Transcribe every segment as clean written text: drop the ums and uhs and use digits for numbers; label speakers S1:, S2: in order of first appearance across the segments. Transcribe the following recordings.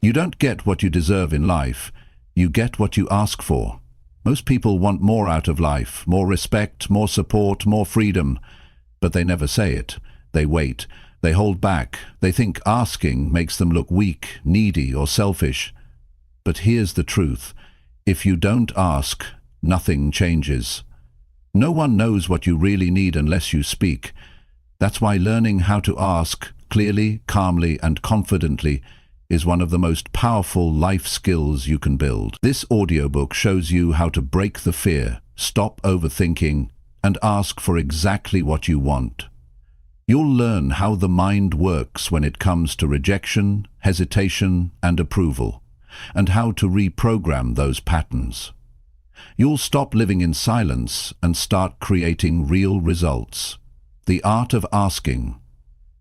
S1: You don't get what you deserve in life. You get what you ask for. Most people want more out of life, more respect, more support, more freedom. But they never say it. They wait. They hold back. They think asking makes them look weak, needy, or selfish. But here's the truth. If you don't ask, nothing changes. No one knows what you really need unless you speak. That's why learning how to ask clearly, calmly, and confidently is one of the most powerful life skills you can build. This audiobook shows you how to break the fear, stop overthinking, and ask for exactly what you want. You'll learn how the mind works when it comes to rejection, hesitation, and approval, and how to reprogram those patterns. You'll stop living in silence and start creating real results. The art of asking,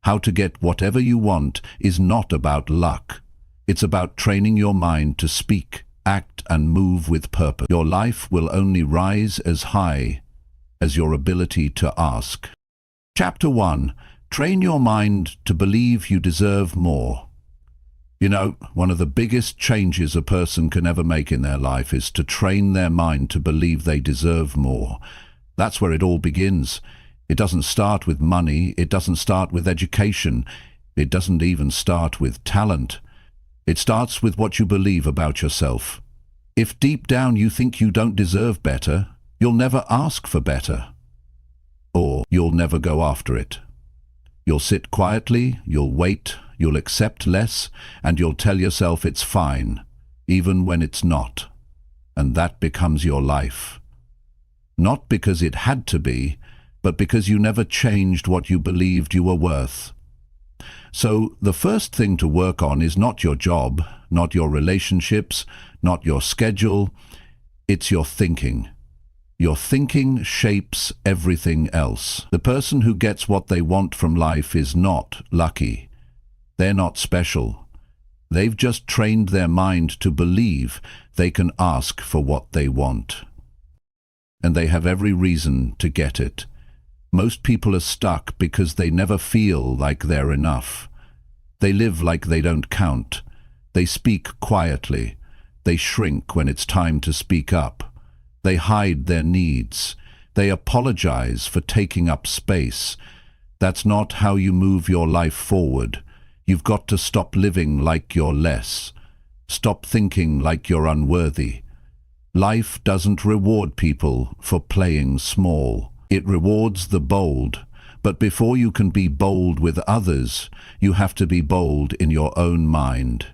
S1: how to get whatever you want, is not about luck. It's about training your mind to speak, act, and move with purpose. Your life will only rise as high as your ability to ask. Chapter 1. Train your mind to believe you deserve more. You know, one of the biggest changes a person can ever make in their life is to train their mind to believe they deserve more. That's where it all begins. It doesn't start with money. It doesn't start with education. It doesn't even start with talent. It starts with what you believe about yourself. If deep down you think you don't deserve better, you'll never ask for better. Or you'll never go after it. You'll sit quietly, you'll wait, you'll accept less, and you'll tell yourself it's fine, even when it's not. And that becomes your life. Not because it had to be, but because you never changed what you believed you were worth. So the first thing to work on is not your job, not your relationships, not your schedule. It's your thinking. Your thinking shapes everything else. The person who gets what they want from life is not lucky. They're not special. They've just trained their mind to believe they can ask for what they want. And they have every reason to get it. Most people are stuck because they never feel like they're enough. They live like they don't count. They speak quietly. They shrink when it's time to speak up. They hide their needs. They apologize for taking up space. That's not how you move your life forward. You've got to stop living like you're less. Stop thinking like you're unworthy. Life doesn't reward people for playing small. It rewards the bold. But before you can be bold with others, you have to be bold in your own mind.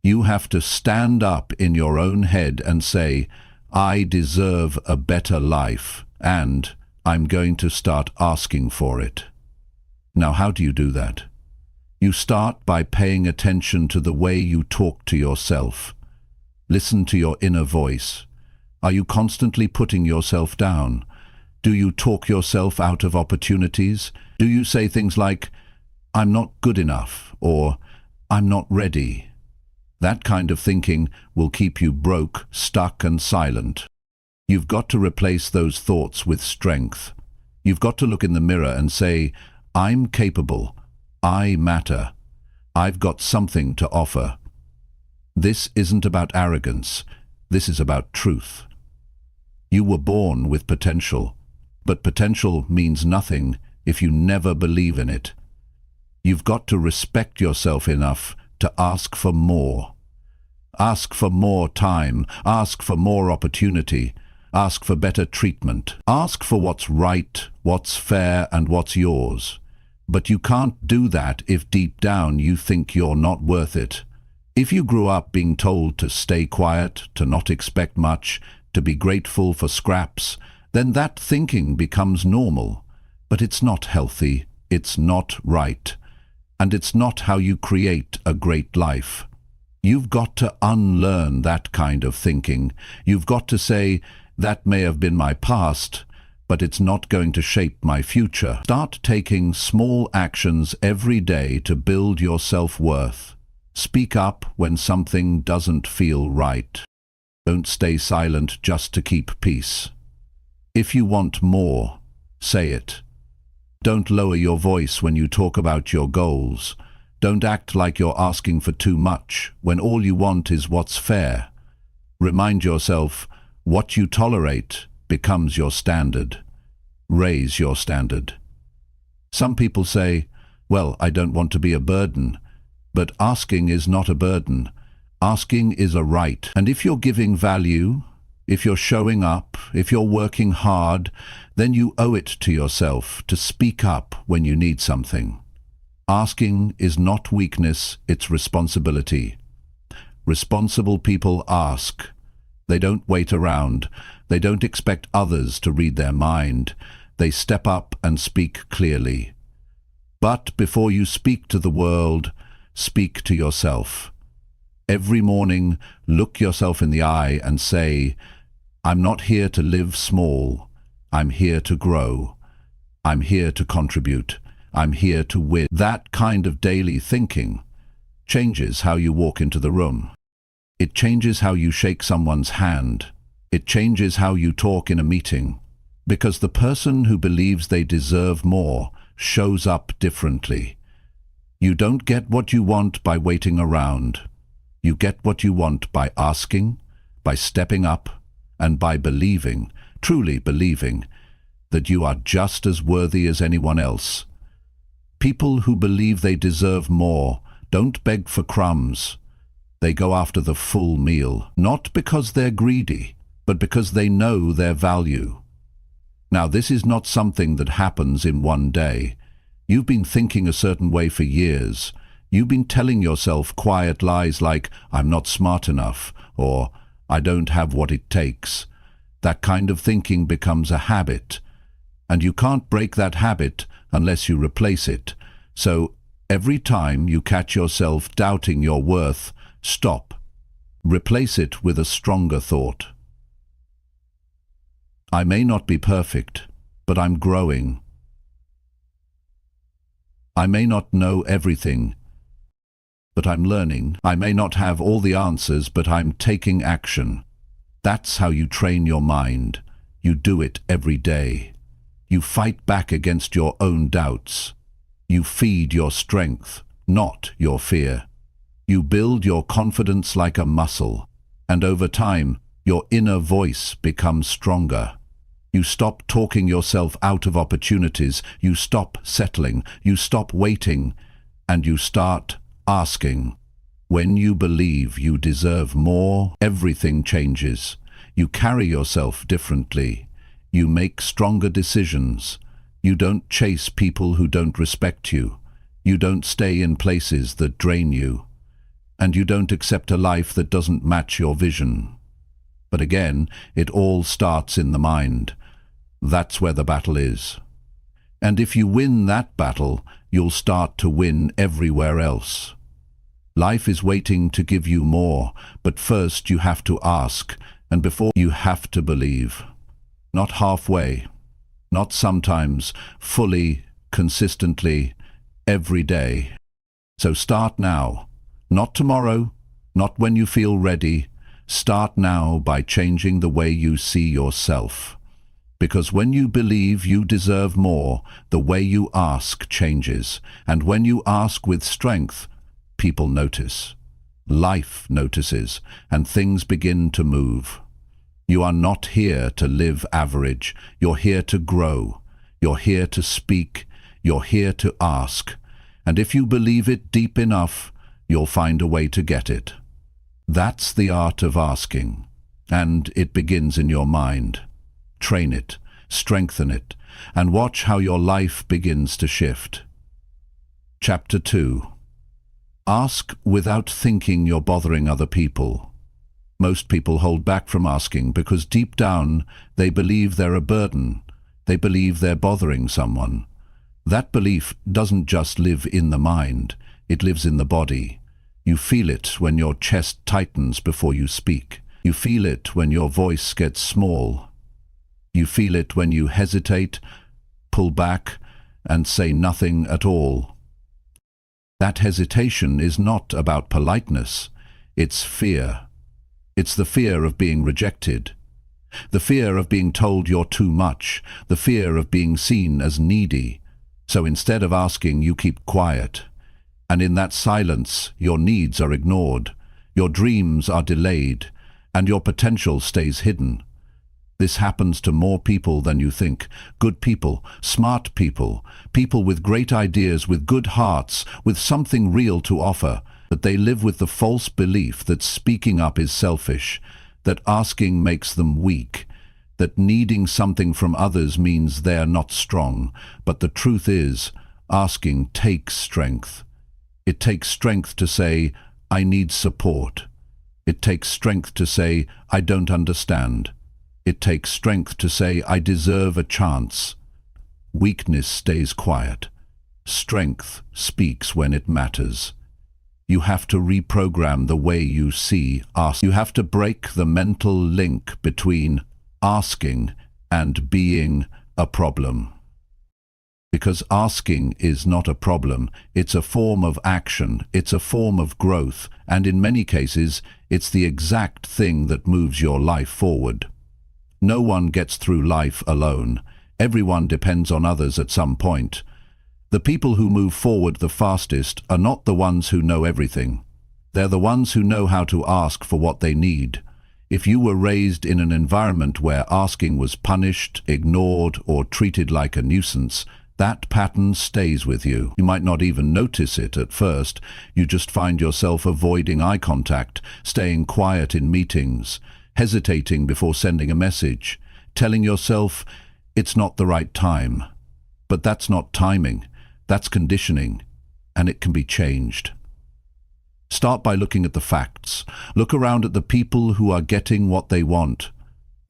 S1: You have to stand up in your own head and say, I deserve a better life, and I'm going to start asking for it. Now, how do you do that? You start by paying attention to the way you talk to yourself. Listen to your inner voice. Are you constantly putting yourself down? Do you talk yourself out of opportunities? Do you say things like, I'm not good enough, or I'm not ready? That kind of thinking will keep you broke, stuck, and silent. You've got to replace those thoughts with strength. You've got to look in the mirror and say, I'm capable. I matter. I've got something to offer. This isn't about arrogance. This is about truth. You were born with potential, but potential means nothing if you never believe in it. You've got to respect yourself enough to ask for more. Ask for more time. Ask for more opportunity. Ask for better treatment. Ask for what's right, what's fair, and what's yours. But you can't do that if deep down you think you're not worth it. If you grew up being told to stay quiet, to not expect much, to be grateful for scraps, then that thinking becomes normal. But it's not healthy, it's not right, and it's not how you create a great life. You've got to unlearn that kind of thinking. You've got to say, that may have been my past, but it's not going to shape my future. Start taking small actions every day to build your self-worth. Speak up when something doesn't feel right. Don't stay silent just to keep peace. If you want more, say it. Don't lower your voice when you talk about your goals. Don't act like you're asking for too much when all you want is what's fair. Remind yourself, what you tolerate becomes your standard. Raise your standard. Some people say, well, I don't want to be a burden. But asking is not a burden. Asking is a right. And if you're giving value, if you're showing up, if you're working hard, then you owe it to yourself to speak up when you need something. Asking is not weakness, it's responsibility. Responsible people ask. They don't wait around. They don't expect others to read their mind. They step up and speak clearly. But before you speak to the world, speak to yourself. Every morning, look yourself in the eye and say, I'm not here to live small. I'm here to grow. I'm here to contribute. I'm here to win. That kind of daily thinking changes how you walk into the room. It changes how you shake someone's hand. It changes how you talk in a meeting. Because the person who believes they deserve more shows up differently. You don't get what you want by waiting around. You get what you want by asking, by stepping up, and by believing, truly believing, that you are just as worthy as anyone else. People who believe they deserve more don't beg for crumbs. They go after the full meal, not because they're greedy, but because they know their value. Now, this is not something that happens in one day. You've been thinking a certain way for years. You've been telling yourself quiet lies like, I'm not smart enough, or I don't have what it takes. That kind of thinking becomes a habit, and you can't break that habit unless you replace it. So every time you catch yourself doubting your worth, stop. Replace it with a stronger thought. I may not be perfect, but I'm growing. I may not know everything, but I'm learning. I may not have all the answers, but I'm taking action. That's how you train your mind. You do it every day. You fight back against your own doubts. You feed your strength, not your fear. You build your confidence like a muscle, and over time, your inner voice becomes stronger. You stop talking yourself out of opportunities. You stop settling. You stop waiting, and you start asking. When you believe you deserve more, everything changes. You carry yourself differently. You make stronger decisions. You don't chase people who don't respect you. You don't stay in places that drain you. And you don't accept a life that doesn't match your vision. But again, it all starts in the mind. That's where the battle is. And if you win that battle, you'll start to win everywhere else. Life is waiting to give you more, but first you have to ask, and before you have to believe. Not halfway, not sometimes, fully, consistently, every day. So start now. Not tomorrow, not when you feel ready. Start now by changing the way you see yourself. Because when you believe you deserve more, the way you ask changes. And when you ask with strength, people notice. Life notices, and things begin to move. You are not here to live average. You're here to grow. You're here to speak. You're here to ask. And if you believe it deep enough, you'll find a way to get it. That's the art of asking, and it begins in your mind. Train it, strengthen it, and watch how your life begins to shift. Chapter 2. Ask without thinking you're bothering other people. Most people hold back from asking because deep down they believe they're a burden. They believe they're bothering someone. That belief doesn't just live in the mind. It lives in the body. You feel it when your chest tightens before you speak. You feel it when your voice gets small. You feel it when you hesitate, pull back, and say nothing at all. That hesitation is not about politeness. It's fear. It's the fear of being rejected. The fear of being told you're too much. The fear of being seen as needy. So instead of asking, you keep quiet. And in that silence, your needs are ignored, your dreams are delayed, and your potential stays hidden. This happens to more people than you think. Good people, smart people, people with great ideas, with good hearts, with something real to offer, but they live with the false belief that speaking up is selfish, that asking makes them weak, that needing something from others means they're not strong. But the truth is, asking takes strength. It takes strength to say, I need support. It takes strength to say, I don't understand. It takes strength to say, I deserve a chance. Weakness stays quiet. Strength speaks when it matters. You have to reprogram the way you see ask. You have to break the mental link between asking and being a problem. Because asking is not a problem, it's a form of action, it's a form of growth, and in many cases, it's the exact thing that moves your life forward. No one gets through life alone. Everyone depends on others at some point. The people who move forward the fastest are not the ones who know everything. They're the ones who know how to ask for what they need. If you were raised in an environment where asking was punished, ignored, or treated like a nuisance, that pattern stays with you. You might not even notice it at first. You just find yourself avoiding eye contact, staying quiet in meetings, hesitating before sending a message, telling yourself it's not the right time. But that's not timing, that's conditioning, and it can be changed. Start by looking at the facts. Look around at the people who are getting what they want.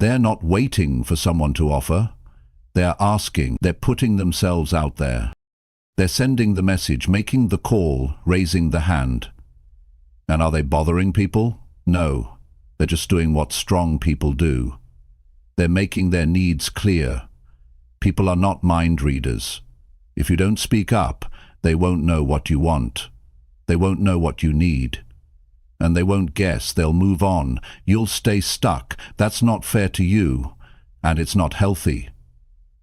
S1: They're not waiting for someone to offer. They're asking, they're putting themselves out there. They're sending the message, making the call, raising the hand. And are they bothering people? No. They're just doing what strong people do. They're making their needs clear. People are not mind readers. If you don't speak up, they won't know what you want. They won't know what you need. And they won't guess. They'll move on. You'll stay stuck. That's not fair to you. And it's not healthy.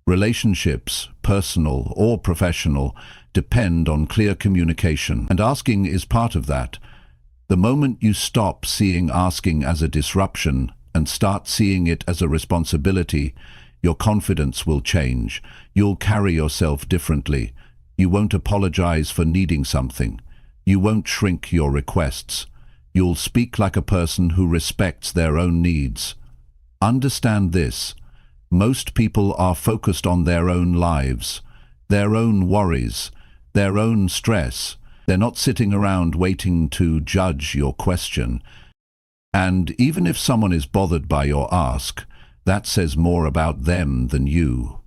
S1: Relationships, personal or professional, depend on clear communication. And asking is part of that. The moment you stop seeing asking as a disruption and start seeing it as a responsibility, your confidence will change. You'll carry yourself differently. You won't apologize for needing something. You won't shrink your requests. You'll speak like a person who respects their own needs. Understand this. Most people are focused on their own lives, their own worries, their own stress. They're not sitting around waiting to judge your question. And even if someone is bothered by your ask, that says more about them than you.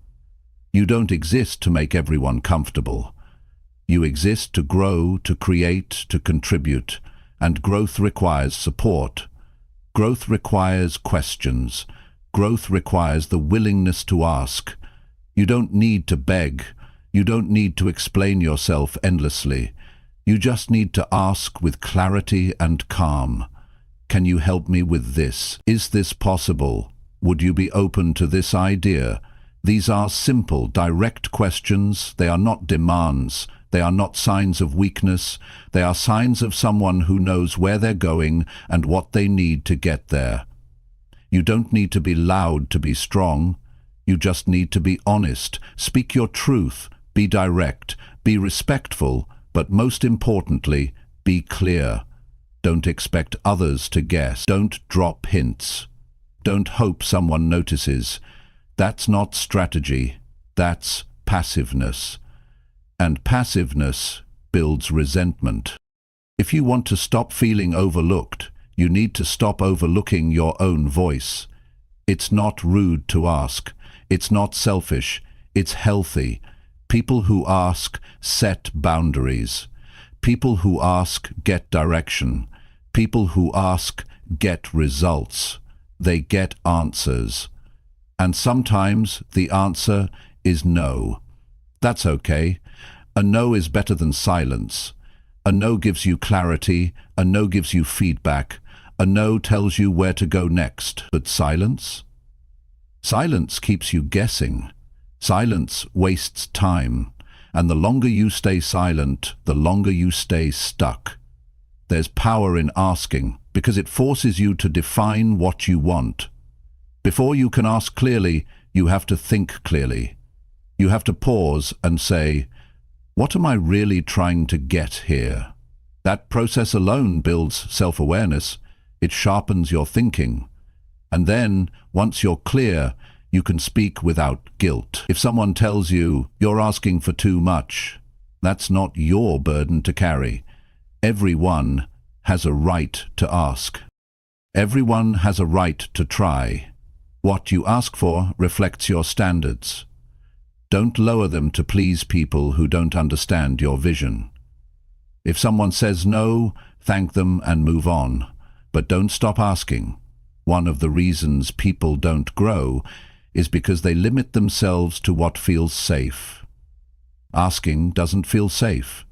S1: You don't exist to make everyone comfortable. You exist to grow, to create, to contribute, and growth requires support. Growth requires questions. Growth requires the willingness to ask. You don't need to beg. You don't need to explain yourself endlessly. You just need to ask with clarity and calm. Can you help me with this? Is this possible? Would you be open to this idea? These are simple, direct questions. They are not demands. They are not signs of weakness. They are signs of someone who knows where they're going and what they need to get there. You don't need to be loud to be strong. You just need to be honest. Speak your truth. Be direct. Be respectful. But most importantly, be clear. Don't expect others to guess. Don't drop hints. Don't hope someone notices. That's not strategy. That's passiveness. And passiveness builds resentment. If you want to stop feeling overlooked, you need to stop overlooking your own voice. It's not rude to ask. It's not selfish. It's healthy. People who ask set boundaries. People who ask get direction. People who ask get results. They get answers. And sometimes the answer is no. That's okay. A no is better than silence. A no gives you clarity. A no gives you feedback. A no tells you where to go next. But silence? Silence keeps you guessing. Silence wastes time. And the longer you stay silent, the longer you stay stuck. There's power in asking, because it forces you to define what you want. Before you can ask clearly, you have to think clearly. You have to pause and say, what am I really trying to get here? That process alone builds self-awareness. It sharpens your thinking. And then, once you're clear, you can speak without guilt. If someone tells you you're asking for too much, that's not your burden to carry. Everyone has a right to ask. Everyone has a right to try. What you ask for reflects your standards. Don't lower them to please people who don't understand your vision. If someone says no, thank them and move on. But don't stop asking. One of the reasons people don't grow is because they limit themselves to what feels safe. Asking doesn't feel safe.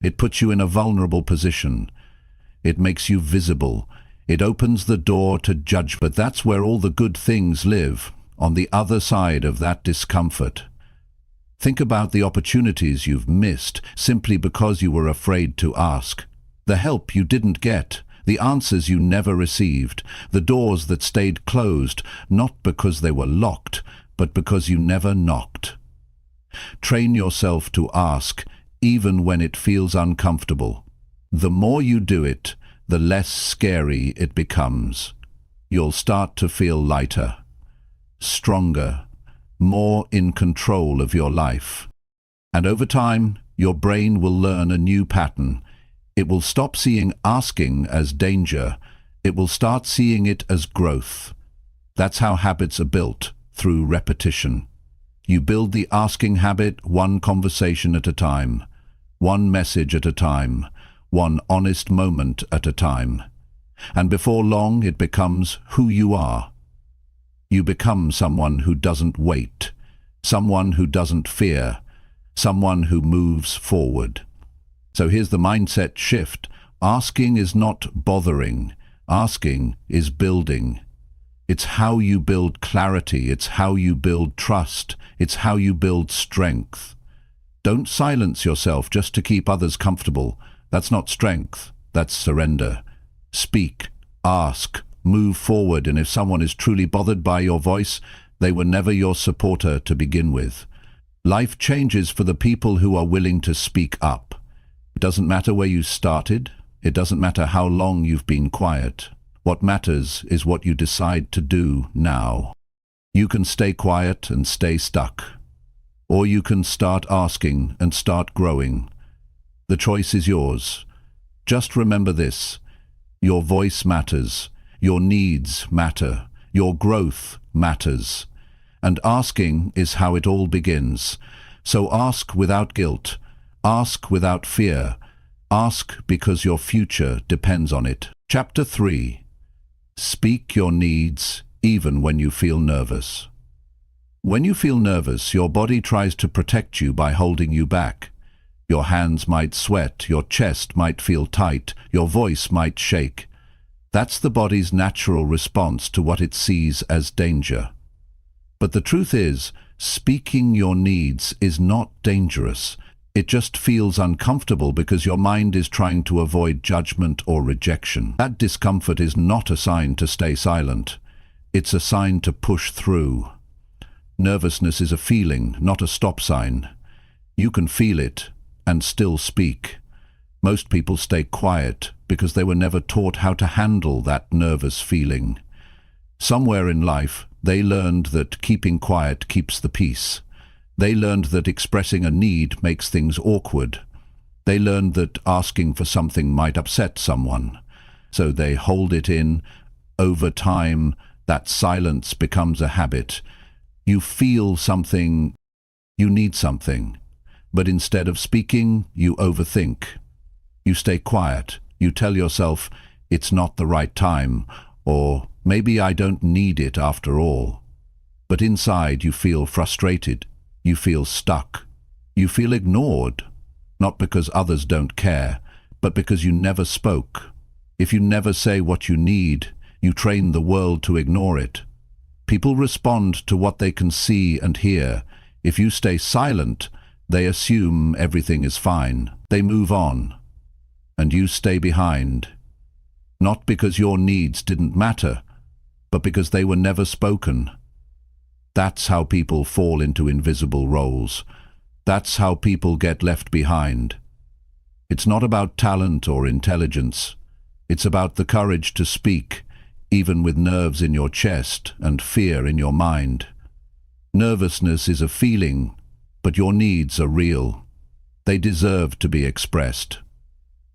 S1: It puts you in a vulnerable position. It makes you visible. It opens the door to judge. But that's where all the good things live, on the other side of that discomfort. Think about the opportunities you've missed simply because you were afraid to ask. The help you didn't get, the answers you never received, the doors that stayed closed, not because they were locked, but because you never knocked. Train yourself to ask, even when it feels uncomfortable. The more you do it, the less scary it becomes. You'll start to feel lighter, stronger, more in control of your life. And over time, your brain will learn a new pattern. It will stop seeing asking as danger. It will start seeing it as growth. That's how habits are built, through repetition. You build the asking habit one conversation at a time, one message at a time, one honest moment at a time. And before long, it becomes who you are. You become someone who doesn't wait, someone who doesn't fear, someone who moves forward. So here's the mindset shift. Asking is not bothering. Asking is building. It's how you build clarity. It's how you build trust. It's how you build strength. Don't silence yourself just to keep others comfortable. That's not strength. That's surrender. Speak. Ask. Move forward, and if someone is truly bothered by your voice, they were never your supporter to begin with. Life changes for the people who are willing to speak up. It doesn't matter where you started. It doesn't matter how long you've been quiet. What matters is what you decide to do now. You can stay quiet and stay stuck, or you can start asking and start growing. The choice is yours. Just remember this: your voice matters. Your needs matter. Your growth matters. And asking is how it all begins. So ask without guilt. Ask without fear. Ask because your future depends on it. Chapter 3. Speak your needs even when you feel nervous. When you feel nervous, your body tries to protect you by holding you back. Your hands might sweat, your chest might feel tight, your voice might shake. That's the body's natural response to what it sees as danger. But the truth is, speaking your needs is not dangerous. It just feels uncomfortable because your mind is trying to avoid judgment or rejection. That discomfort is not a sign to stay silent. It's a sign to push through. Nervousness is a feeling, not a stop sign. You can feel it and still speak. Most people stay quiet because they were never taught how to handle that nervous feeling. Somewhere in life, they learned that keeping quiet keeps the peace. They learned that expressing a need makes things awkward. They learned that asking for something might upset someone. So they hold it in. Over time, that silence becomes a habit. You feel something, you need something. But instead of speaking, you overthink. You stay quiet. You tell yourself, it's not the right time, or maybe I don't need it after all. But inside you feel frustrated. You feel stuck. You feel ignored, not because others don't care, but because you never spoke. If you never say what you need, you train the world to ignore it. People respond to what they can see and hear. If you stay silent, They assume everything is fine. They move on. And you stay behind. Not because your needs didn't matter, but because they were never spoken. That's how people fall into invisible roles. That's how people get left behind. It's not about talent or intelligence. It's about the courage to speak, even with nerves in your chest and fear in your mind. Nervousness is a feeling, but your needs are real. They deserve to be expressed.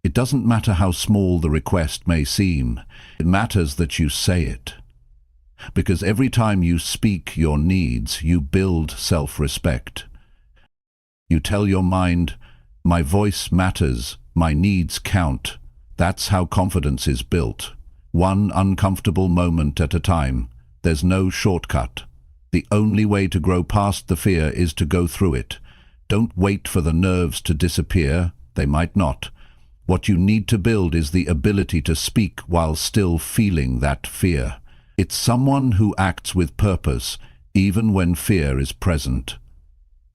S1: It doesn't matter how small the request may seem. It matters that you say it. Because every time you speak your needs, you build self-respect. You tell your mind, my voice matters, my needs count. That's how confidence is built. One uncomfortable moment at a time. There's no shortcut. The only way to grow past the fear is to go through it. Don't wait for the nerves to disappear. They might not. What you need to build is the ability to speak while still feeling that fear. It's someone who acts with purpose, even when fear is present.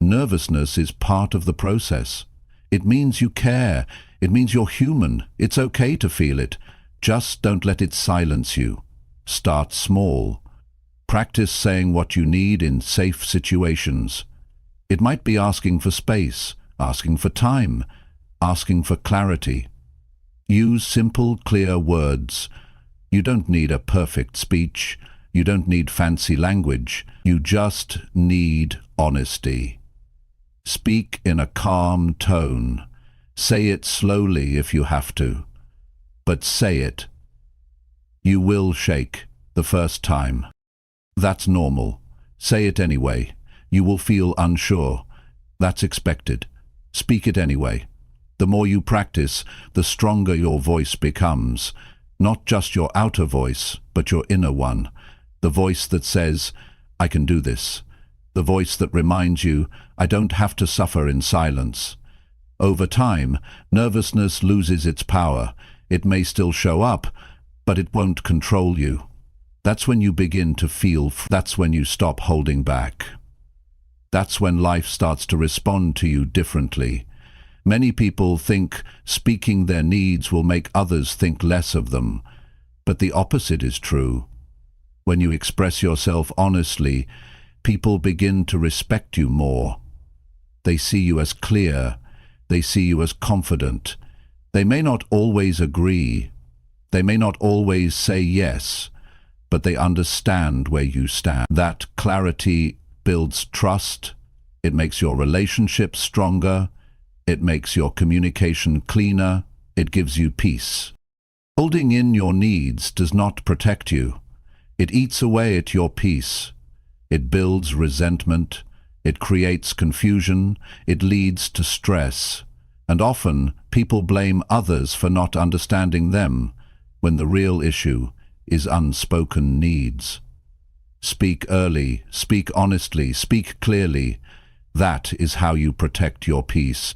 S1: Nervousness is part of the process. It means you care. It means you're human. It's okay to feel it. Just don't let it silence you. Start small. Practice saying what you need in safe situations. It might be asking for space, asking for time, asking for clarity. Use simple, clear words. You don't need a perfect speech. You don't need fancy language. You just need honesty. Speak in a calm tone. Say it slowly if you have to. But say it. You will shake the first time. That's normal. Say it anyway. You will feel unsure. That's expected. Speak it anyway. The more you practice, the stronger your voice becomes. Not just your outer voice, but your inner one. The voice that says, I can do this. The voice that reminds you, I don't have to suffer in silence. Over time, nervousness loses its power. It may still show up, but it won't control you. That's when you begin to feel, that's when you stop holding back. That's when life starts to respond to you differently. Many people think speaking their needs will make others think less of them, but the opposite is true. When you express yourself honestly, people begin to respect you more. They see you as clear. They see you as confident. They may not always agree. They may not always say yes, but they understand where you stand. That clarity builds trust. It makes your relationship stronger. It makes your communication cleaner. It gives you peace. Holding in your needs does not protect you. It eats away at your peace. It builds resentment. It creates confusion. It leads to stress. And often, people blame others for not understanding them, when the real issue is unspoken needs. Speak early, speak honestly, speak clearly. That is how you protect your peace.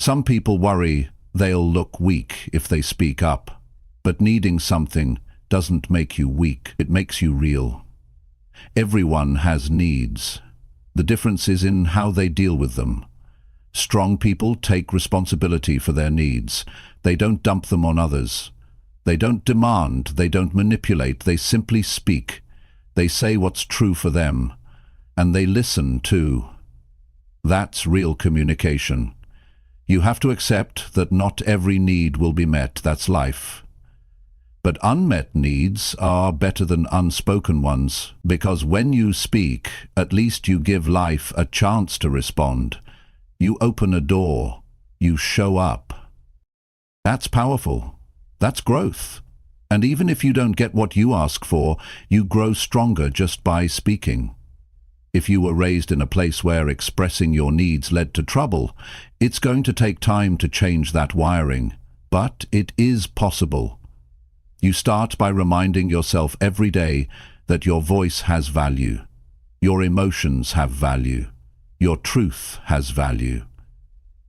S1: Some people worry they'll look weak if they speak up, but needing something doesn't make you weak, it makes you real. Everyone has needs. The difference is in how they deal with them. Strong people take responsibility for their needs. They don't dump them on others. They don't demand, they don't manipulate, they simply speak. They say what's true for them, and they listen too. That's real communication. You have to accept that not every need will be met, that's life. But unmet needs are better than unspoken ones, because when you speak, at least you give life a chance to respond. You open a door. You show up. That's powerful. That's growth. And even if you don't get what you ask for, you grow stronger just by speaking. If you were raised in a place where expressing your needs led to trouble, it's going to take time to change that wiring. But it is possible. You start by reminding yourself every day that your voice has value. Your emotions have value. Your truth has value.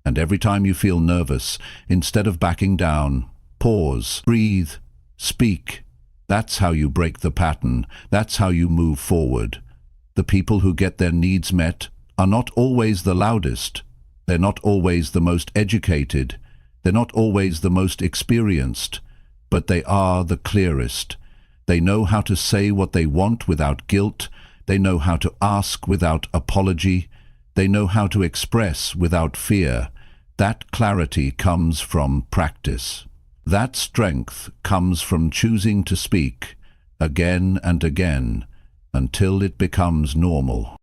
S1: And every time you feel nervous, instead of backing down, pause, breathe, speak. That's how you break the pattern. That's how you move forward. The people who get their needs met are not always the loudest. They're not always the most educated. They're not always the most experienced, but they are the clearest. They know how to say what they want without guilt. They know how to ask without apology. They know how to express without fear. That clarity comes from practice. That strength comes from choosing to speak again and again until it becomes normal.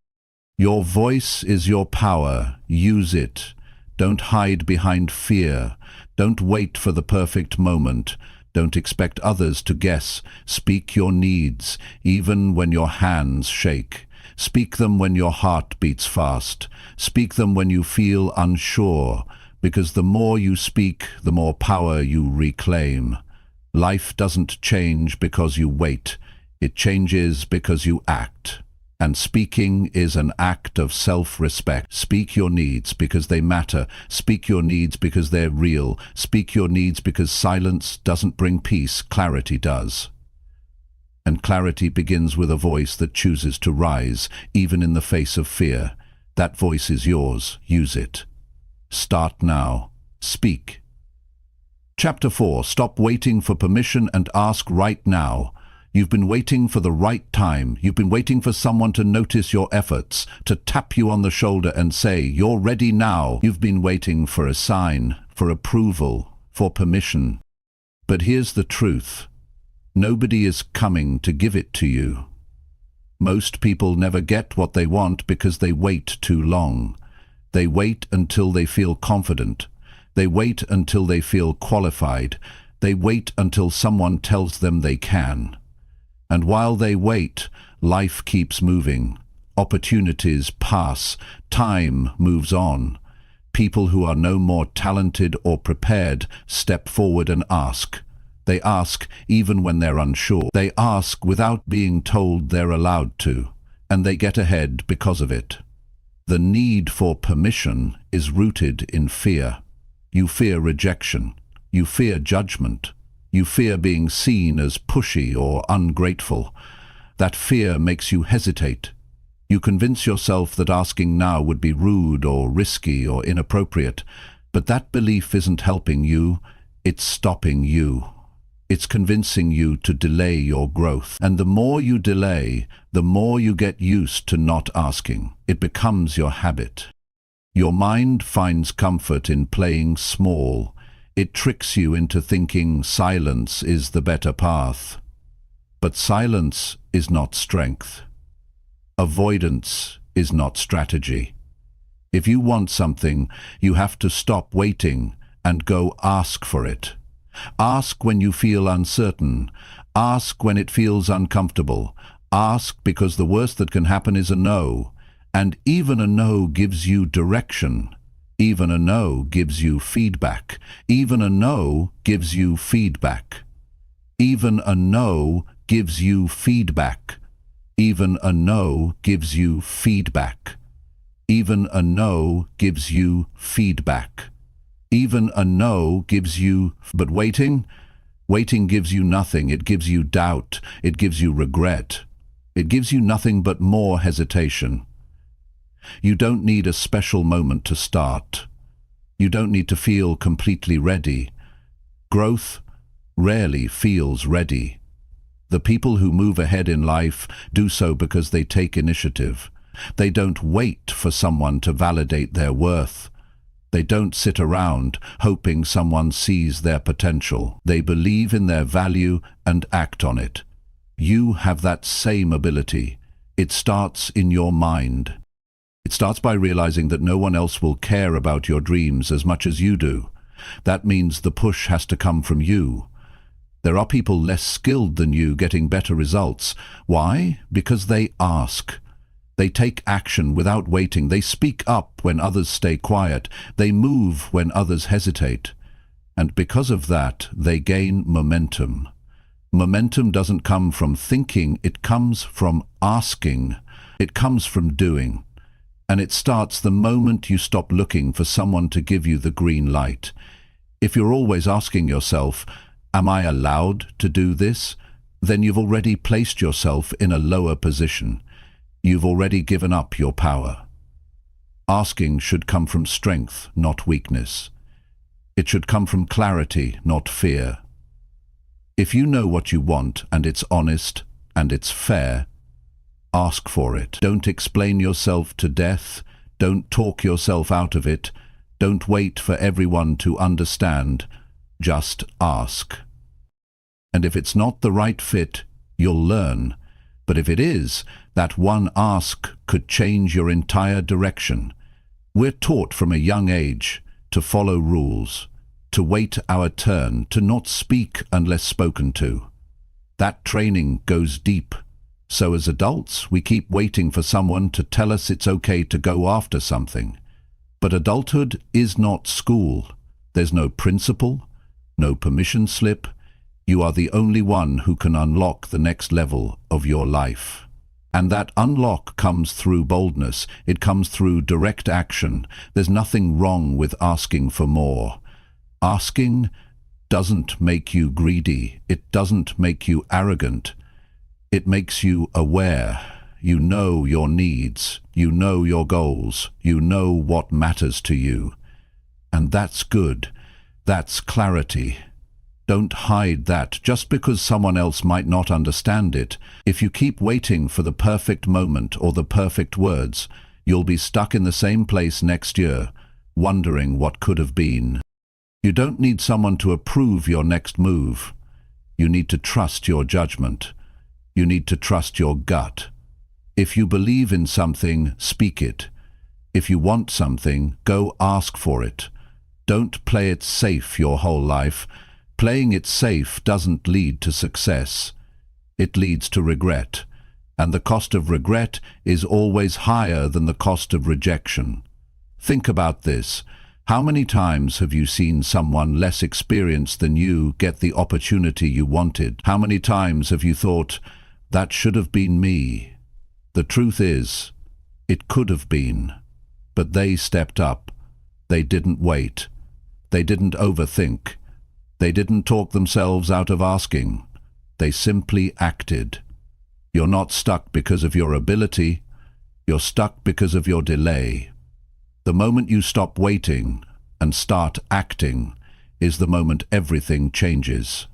S1: Your voice is your power. Use it. Don't hide behind fear. Don't wait for the perfect moment. Don't expect others to guess. Speak your needs, even when your hands shake. Speak them when your heart beats fast. Speak them when you feel unsure, because the more you speak, the more power you reclaim. Life doesn't change because you wait. It changes because you act. And speaking is an act of self-respect. Speak your needs because they matter. Speak your needs because they're real. Speak your needs because silence doesn't bring peace, clarity does. And clarity begins with a voice that chooses to rise, even in the face of fear. That voice is yours. Use it. Start now. Speak. Chapter 4. Stop waiting for permission and ask right now. You've been waiting for the right time. You've been waiting for someone to notice your efforts, to tap you on the shoulder and say, "You're ready now." You've been waiting for a sign, for approval, for permission. But here's the truth. Nobody is coming to give it to you. Most people never get what they want because they wait too long. They wait until they feel confident. They wait until they feel qualified. They wait until someone tells them they can. And while they wait, life keeps moving. Opportunities pass. Time moves on. People who are no more talented or prepared step forward and ask. They ask even when they're unsure. They ask without being told they're allowed to, and they get ahead because of it. The need for permission is rooted in fear. You fear rejection. You fear judgment. You fear being seen as pushy or ungrateful. That fear makes you hesitate. You convince yourself that asking now would be rude or risky or inappropriate, but that belief isn't helping you, it's stopping you. It's convincing you to delay your growth. And the more you delay, the more you get used to not asking. It becomes your habit. Your mind finds comfort in playing small. It tricks you into thinking silence is the better path. But silence is not strength. Avoidance is not strategy. If you want something, you have to stop waiting and go ask for it. Ask when you feel uncertain. Ask when it feels uncomfortable. Ask because the worst that can happen is a no. And even a no gives you direction. Even a no gives you feedback. Even a no gives you feedback. Even a no gives you feedback. Even a no gives you feedback. Even a no gives you feedback. Even a no gives you... But waiting gives you nothing. It gives you doubt. It gives you regret. It gives you nothing but more hesitation. You don't need a special moment to start. You don't need to feel completely ready. Growth rarely feels ready. The people who move ahead in life do so because they take initiative. They don't wait for someone to validate their worth. They don't sit around hoping someone sees their potential. They believe in their value and act on it. You have that same ability. It starts in your mind. It starts by realizing that no one else will care about your dreams as much as you do. That means the push has to come from you. There are people less skilled than you getting better results. Why? Because they ask. They take action without waiting. They speak up when others stay quiet. They move when others hesitate. And because of that, they gain momentum. Momentum doesn't come from thinking, it comes from asking. It comes from doing. And it starts the moment you stop looking for someone to give you the green light. If you're always asking yourself, "Am I allowed to do this?" then you've already placed yourself in a lower position. You've already given up your power. Asking should come from strength, not weakness. It should come from clarity, not fear. If you know what you want and it's honest and it's fair, ask for it. Don't explain yourself to death. Don't talk yourself out of it. Don't wait for everyone to understand. Just ask. And if it's not the right fit, you'll learn. But if it is, that one ask could change your entire direction. We're taught from a young age to follow rules, to wait our turn, to not speak unless spoken to. That training goes deep. So as adults, we keep waiting for someone to tell us it's okay to go after something. But adulthood is not school. There's no principal, no permission slip. You are the only one who can unlock the next level of your life. And that unlock comes through boldness. It comes through direct action. There's nothing wrong with asking for more. Asking doesn't make you greedy. It doesn't make you arrogant. It makes you aware. You know your needs. You know your goals. You know what matters to you. And that's good. That's clarity. Don't hide that just because someone else might not understand it. If you keep waiting for the perfect moment or the perfect words, you'll be stuck in the same place next year, wondering what could have been. You don't need someone to approve your next move. You need to trust your judgment. You need to trust your gut. If you believe in something, speak it. If you want something, go ask for it. Don't play it safe your whole life. Playing it safe doesn't lead to success. It leads to regret. And the cost of regret is always higher than the cost of rejection. Think about this. How many times have you seen someone less experienced than you get the opportunity you wanted? How many times have you thought, that should have been me? The truth is, it could have been. But they stepped up. They didn't wait. They didn't overthink. They didn't talk themselves out of asking. They simply acted. You're not stuck because of your ability. You're stuck because of your delay. The moment you stop waiting and start acting is the moment everything changes.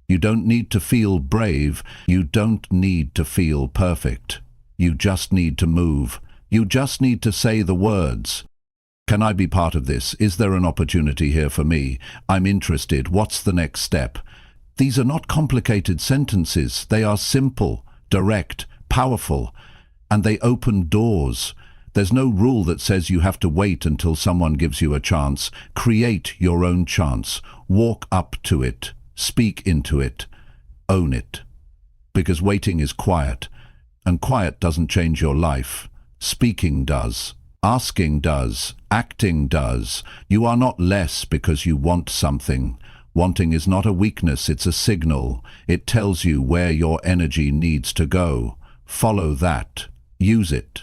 S1: You don't need to feel brave. You don't need to feel perfect. You just need to move. You just need to say the words. Can I be part of this? Is there an opportunity here for me? I'm interested. What's the next step? These are not complicated sentences. They are simple, direct, powerful, and they open doors. There's no rule that says you have to wait until someone gives you a chance. Create your own chance. Walk up to it. Speak into it. Own it. Because waiting is quiet, and quiet doesn't change your life. Speaking does. Asking does. Acting does. You are not less because you want something. Wanting is not a weakness, it's a signal. It tells you where your energy needs to go. Follow that. Use it.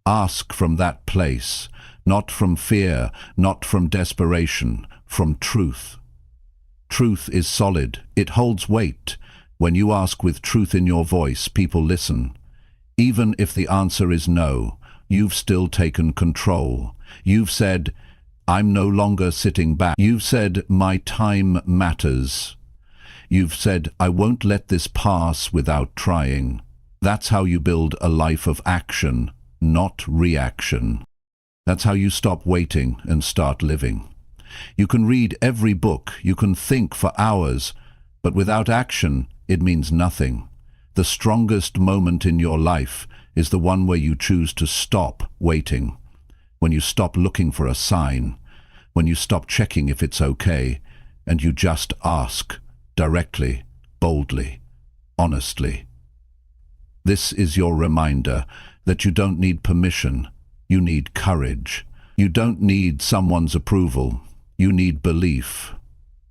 S1: Ask from that place, not from fear, not from desperation, from truth. Truth is solid. It holds weight. When you ask with truth in your voice, people listen. Even if the answer is no, you've still taken control. You've said, I'm no longer sitting back. You've said, my time matters. You've said, I won't let this pass without trying. That's how you build a life of action, not reaction. That's how you stop waiting and start living. You can read every book, you can think for hours, but without action, it means nothing. The strongest moment in your life is the one where you choose to stop waiting, when you stop looking for a sign, when you stop checking if it's okay, and you just ask, directly, boldly, honestly. This is your reminder that you don't need permission, you need courage. You don't need someone's approval, you need belief.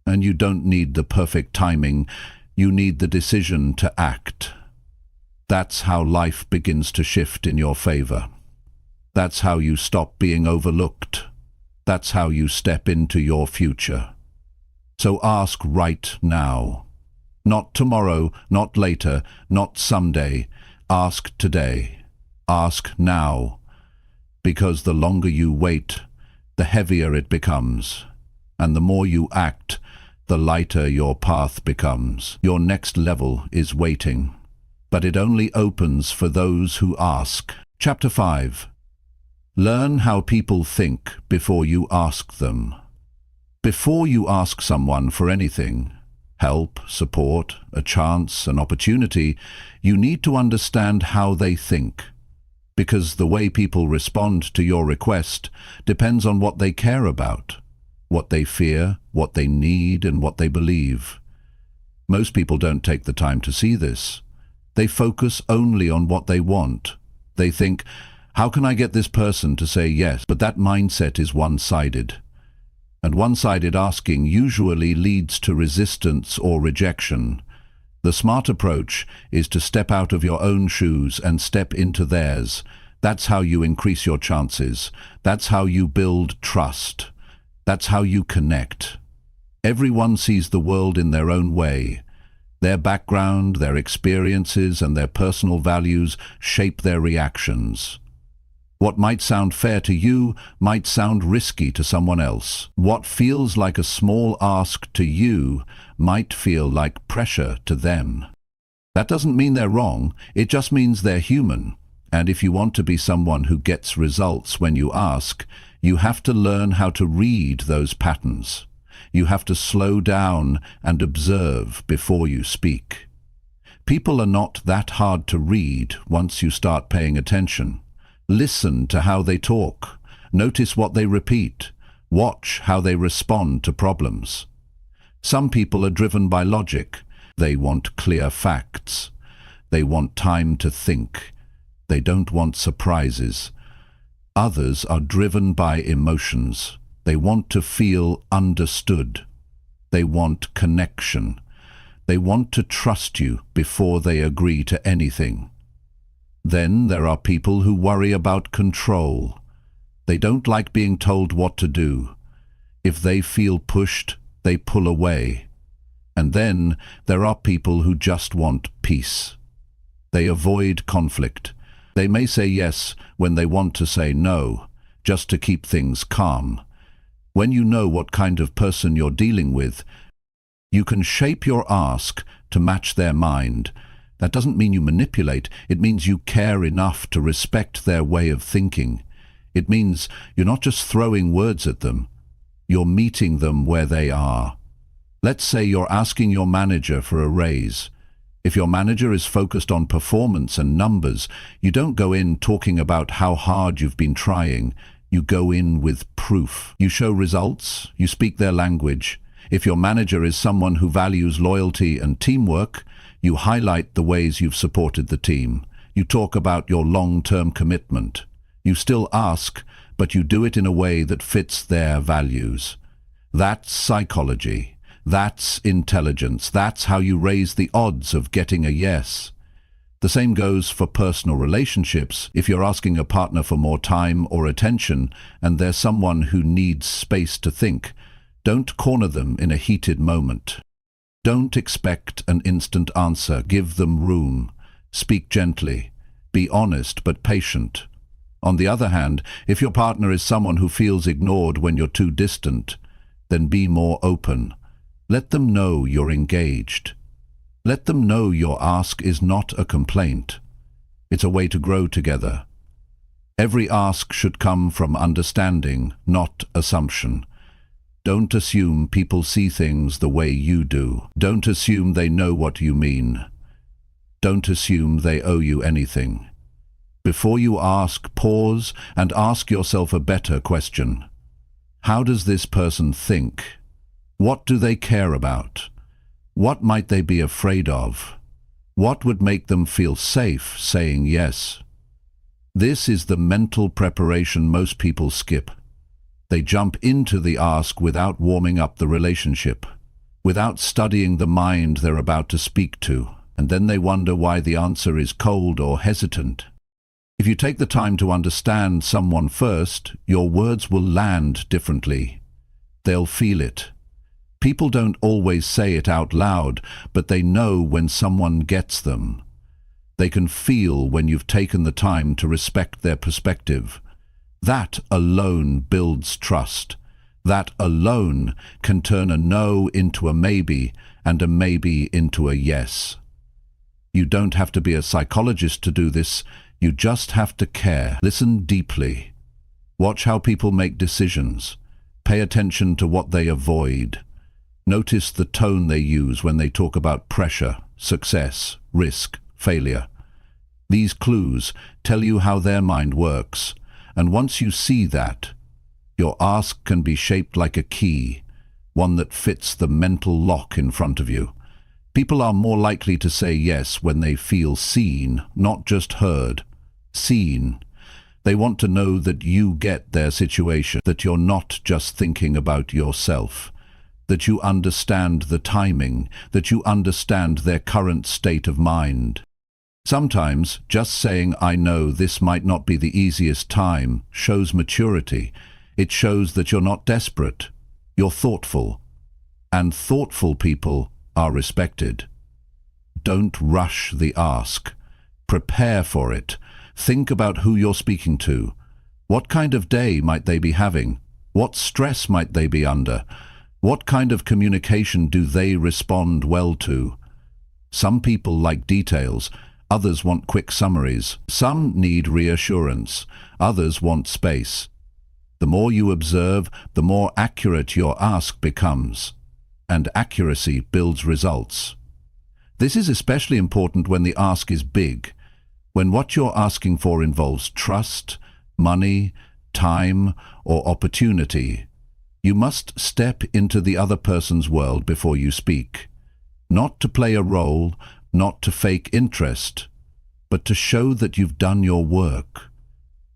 S1: And you don't need the perfect timing, you need the decision to act. That's how life begins to shift in your favor. That's how you stop being overlooked. That's how you step into your future. So ask right now. Not tomorrow, not later, not someday. Ask today. Ask now. because the longer you wait, the heavier it becomes, and the more you act, the lighter your path becomes. Your next level is waiting, but it only opens for those who ask. Chapter 5. Learn how people think before you ask them. Before you ask someone for anything, help, support, a chance, an opportunity, you need to understand how they think, because the way people respond to your request depends on what they care about, what they fear, what they need, and what they believe. Most people don't take the time to see this. They focus only on what they want. They think, how can I get this person to say yes? But that mindset is one-sided. And one-sided asking usually leads to resistance or rejection. The smart approach is to step out of your own shoes and step into theirs. That's how you increase your chances. That's how you build trust. That's how you connect. Everyone sees the world in their own way. Their background, their experiences, and their personal values shape their reactions. What might sound fair to you might sound risky to someone else. What feels like a small ask to you might feel like pressure to them. That doesn't mean they're wrong, it just means they're human. And if you want to be someone who gets results when you ask, you have to learn how to read those patterns. You have to slow down and observe before you speak. People are not that hard to read once you start paying attention. Listen to how they talk. Notice what they repeat. Watch how they respond to problems. Some people are driven by logic. They want clear facts. They want time to think. They don't want surprises. Others are driven by emotions. They want to feel understood. They want connection. They want to trust you before they agree to anything. Then there are people who worry about control. They don't like being told what to do. If they feel pushed, they pull away. And then there are people who just want peace. They avoid conflict. They may say yes when they want to say no, just to keep things calm. When you know what kind of person you're dealing with, you can shape your ask to match their mind. That doesn't mean you manipulate. It means you care enough to respect their way of thinking. It means you're not just throwing words at them. You're meeting them where they are. Let's say you're asking your manager for a raise. If your manager is focused on performance and numbers, you don't go in talking about how hard you've been trying. You go in with proof. You show results. You speak their language. If your manager is someone who values loyalty and teamwork, you highlight the ways you've supported the team. You talk about your long-term commitment. You still ask, but you do it in a way that fits their values. That's psychology. That's intelligence. That's how you raise the odds of getting a yes. The same goes for personal relationships. If you're asking a partner for more time or attention, and there's someone who needs space to think, don't corner them in a heated moment. Don't expect an instant answer. Give them room. Speak gently. Be honest but patient. On the other hand, if your partner is someone who feels ignored when you're too distant, then be more open. Let them know you're engaged. Let them know your ask is not a complaint. It's a way to grow together. Every ask should come from understanding, not assumption. Don't assume people see things the way you do. Don't assume they know what you mean. Don't assume they owe you anything. Before you ask, pause and ask yourself a better question. How does this person think? What do they care about? What might they be afraid of? What would make them feel safe saying yes? This is the mental preparation most people skip. They jump into the ask without warming up the relationship, without studying the mind they're about to speak to, and then they wonder why the answer is cold or hesitant. If you take the time to understand someone first, your words will land differently. They'll feel it. People don't always say it out loud, but they know when someone gets them. They can feel when you've taken the time to respect their perspective. That alone builds trust. That alone can turn a no into a maybe and a maybe into a yes. You don't have to be a psychologist to do this. You just have to care. Listen deeply. Watch how people make decisions. Pay attention to what they avoid. Notice the tone they use when they talk about pressure, success, risk, failure. These clues tell you how their mind works, and once you see that, your ask can be shaped like a key, one that fits the mental lock in front of you. People are more likely to say yes when they feel seen, not just heard. Seen. They want to know that you get their situation, that you're not just thinking about yourself, that you understand the timing, that you understand their current state of mind. Sometimes just saying, "I know this might not be the easiest time," shows maturity. It shows that you're not desperate. You're thoughtful. And thoughtful people are respected. Don't rush the ask. Prepare for it. Think about who you're speaking to. What kind of day might they be having? What stress might they be under? What kind of communication do they respond well to? Some people like details. Others want quick summaries. Some need reassurance. Others want space. The more you observe, the more accurate your ask becomes. And accuracy builds results. This is especially important when the ask is big, when what you're asking for involves trust, money, time, or opportunity. You must step into the other person's world before you speak. Not to play a role, not to fake interest, but to show that you've done your work,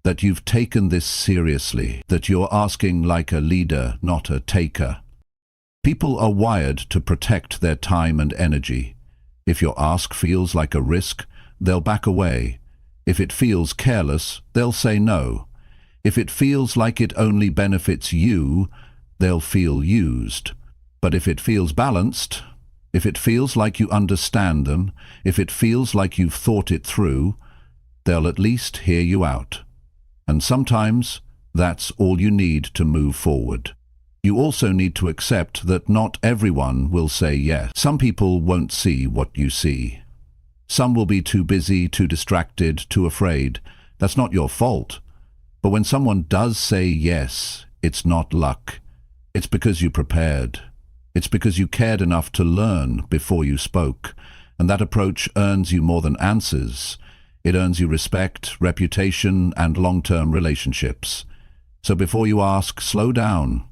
S1: that you've taken this seriously, that you're asking like a leader, not a taker. People are wired to protect their time and energy. If your ask feels like a risk, they'll back away. If it feels careless, they'll say no. If it feels like it only benefits you, they'll feel used. But if it feels balanced, if it feels like you understand them, if it feels like you've thought it through, they'll at least hear you out. And sometimes that's all you need to move forward. You also need to accept that not everyone will say yes. Some people won't see what you see. Some will be too busy, too distracted, too afraid. That's not your fault. But when someone does say yes, it's not luck. It's because you prepared. It's because you cared enough to learn before you spoke. And that approach earns you more than answers. It earns you respect, reputation, and long-term relationships. So before you ask, slow down.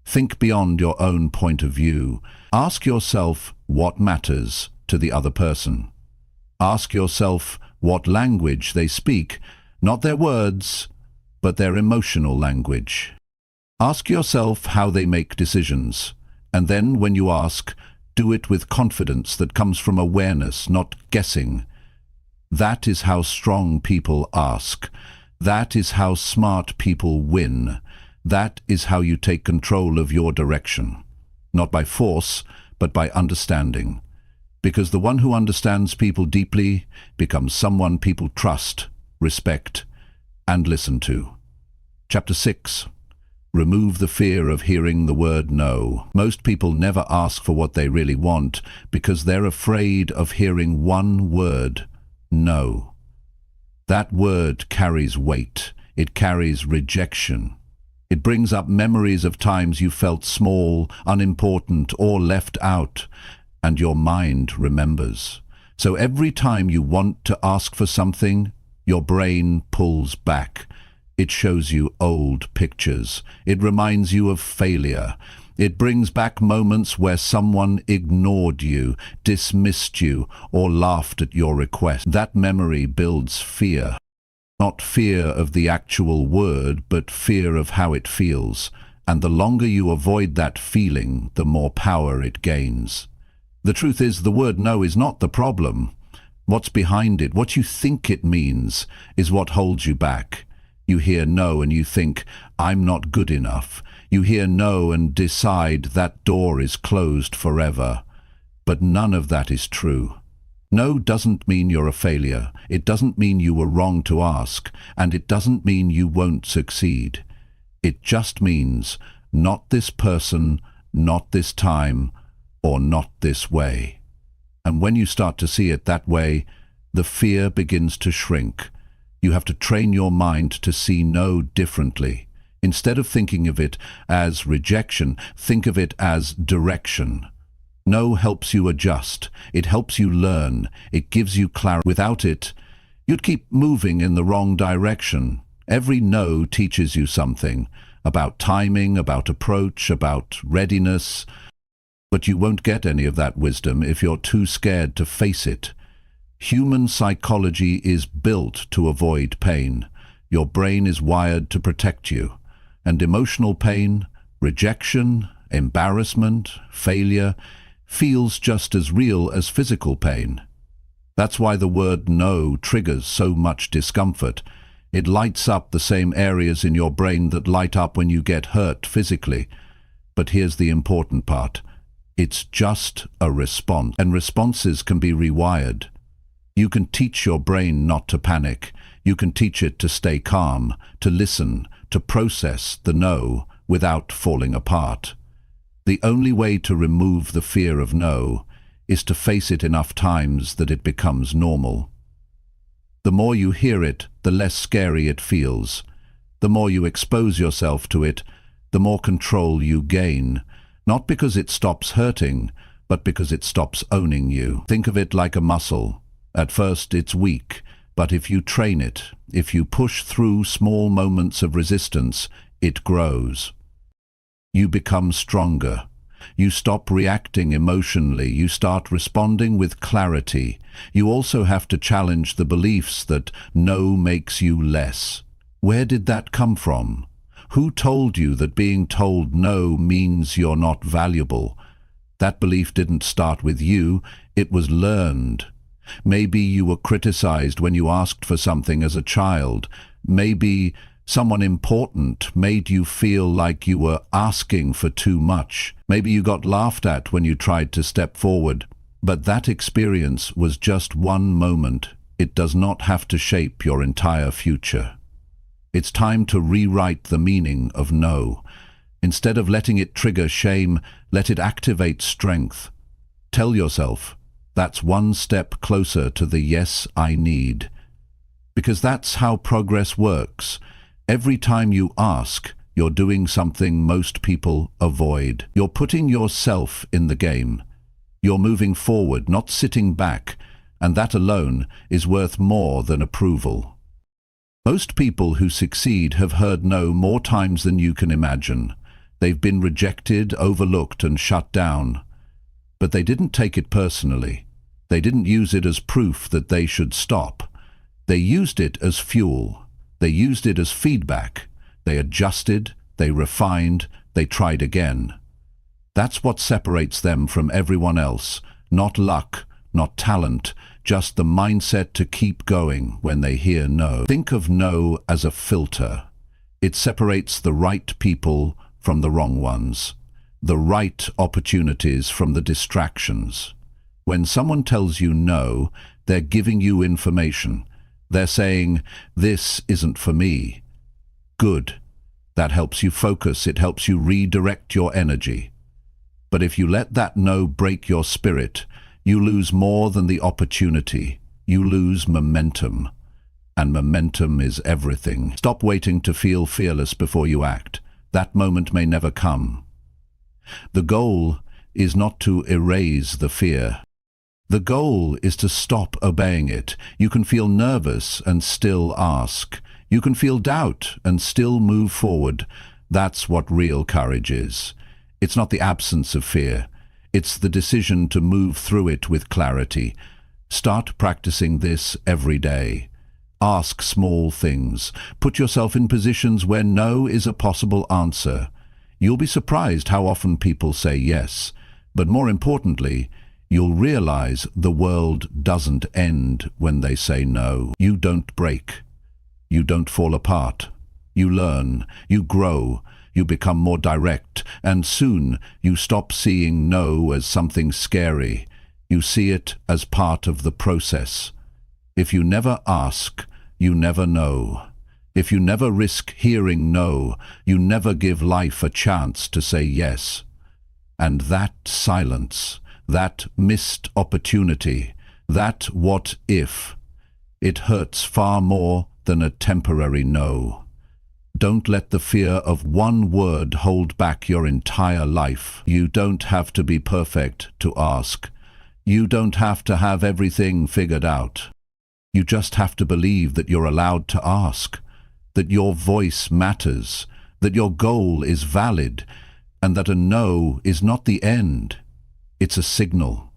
S1: Think beyond your own point of view. Ask yourself what matters to the other person. Ask yourself what language they speak, not their words, but their emotional language. Ask yourself how they make decisions, and then when you ask, do it with confidence that comes from awareness, not guessing. That is how strong people ask. That is how smart people win. That is how you take control of your direction. Not by force, but by understanding. Because the one who understands people deeply becomes someone people trust, respect, and listen to. Chapter 6. Remove the fear of hearing the word no. Most people never ask for what they really want because they're afraid of hearing one word, no. That word carries weight. It carries rejection. It brings up memories of times you felt small, unimportant, or left out, and your mind remembers. So every time you want to ask for something, your brain pulls back. It shows you old pictures. It reminds you of failure. It brings back moments where someone ignored you, dismissed you, or laughed at your request. That memory builds fear. Not fear of the actual word, but fear of how it feels. And the longer you avoid that feeling, the more power it gains. The truth is, the word no is not the problem. What's behind it, what you think it means, is what holds you back. You hear no and you think, I'm not good enough. You hear no and decide that door is closed forever. But none of that is true. No doesn't mean you're a failure. It doesn't mean you were wrong to ask, and it doesn't mean you won't succeed. It just means not this person, not this time, or not this way. And when you start to see it that way, the fear begins to shrink. You have to train your mind to see no differently. Instead of thinking of it as rejection, think of it as direction. No helps you adjust. It helps you learn. It gives you clarity. Without it, you'd keep moving in the wrong direction. Every no teaches you something about timing, about approach, about readiness. But you won't get any of that wisdom if you're too scared to face it. Human psychology is built to avoid pain. Your brain is wired to protect you. And emotional pain, rejection, embarrassment, failure, feels just as real as physical pain. That's why the word no triggers so much discomfort. It lights up the same areas in your brain that light up when you get hurt physically. But here's the important part. It's just a response, and responses can be rewired. You can teach your brain not to panic. You can teach it to stay calm, to listen, to process the no without falling apart. The only way to remove the fear of no is to face it enough times that it becomes normal. The more you hear it, the less scary it feels. The more you expose yourself to it, the more control you gain, not because it stops hurting, but because it stops owning you. Think of it like a muscle. At first it's weak, but if you train it, if you push through small moments of resistance, it grows. You become stronger. You stop reacting emotionally. You start responding with clarity. You also have to challenge the beliefs that no makes you less. Where did that come from? Who told you that being told no means you're not valuable? That belief didn't start with you. It was learned. Maybe you were criticized when you asked for something as a child. Maybe someone important made you feel like you were asking for too much. Maybe you got laughed at when you tried to step forward. But that experience was just one moment. It does not have to shape your entire future. It's time to rewrite the meaning of no. Instead of letting it trigger shame, let it activate strength. Tell yourself, that's one step closer to the yes I need. Because that's how progress works. Every time you ask, you're doing something most people avoid. You're putting yourself in the game. You're moving forward, not sitting back, and that alone is worth more than approval. Most people who succeed have heard no more times than you can imagine. They've been rejected, overlooked, and shut down. But they didn't take it personally. They didn't use it as proof that they should stop. They used it as fuel. They used it as feedback. They adjusted, they refined, they tried again. That's what separates them from everyone else. Not luck, not talent, just the mindset to keep going when they hear no. Think of no as a filter. It separates the right people from the wrong ones, the right opportunities from the distractions. When someone tells you no, they're giving you information. They're saying, this isn't for me. Good. That helps you focus. It helps you redirect your energy. But if you let that no break your spirit, you lose more than the opportunity. You lose momentum. And momentum is everything. Stop waiting to feel fearless before you act. That moment may never come. The goal is not to erase the fear. The goal is to stop obeying it. You can feel nervous and still ask. You can feel doubt and still move forward. That's what real courage is. It's not the absence of fear. It's the decision to move through it with clarity. Start practicing this every day. Ask small things. Put yourself in positions where no is a possible answer. You'll be surprised how often people say yes. But more importantly, you'll realize the world doesn't end when they say no. You don't break. You don't fall apart. You learn. You grow. You become more direct. And soon you stop seeing no as something scary. You see it as part of the process. If you never ask, you never know. If you never risk hearing no, you never give life a chance to say yes. And that silence, that missed opportunity, that what if, it hurts far more than a temporary no. Don't let the fear of one word hold back your entire life. You don't have to be perfect to ask. You don't have to have everything figured out. You just have to believe that you're allowed to ask, that your voice matters, that your goal is valid, and that a no is not the end. It's a signal,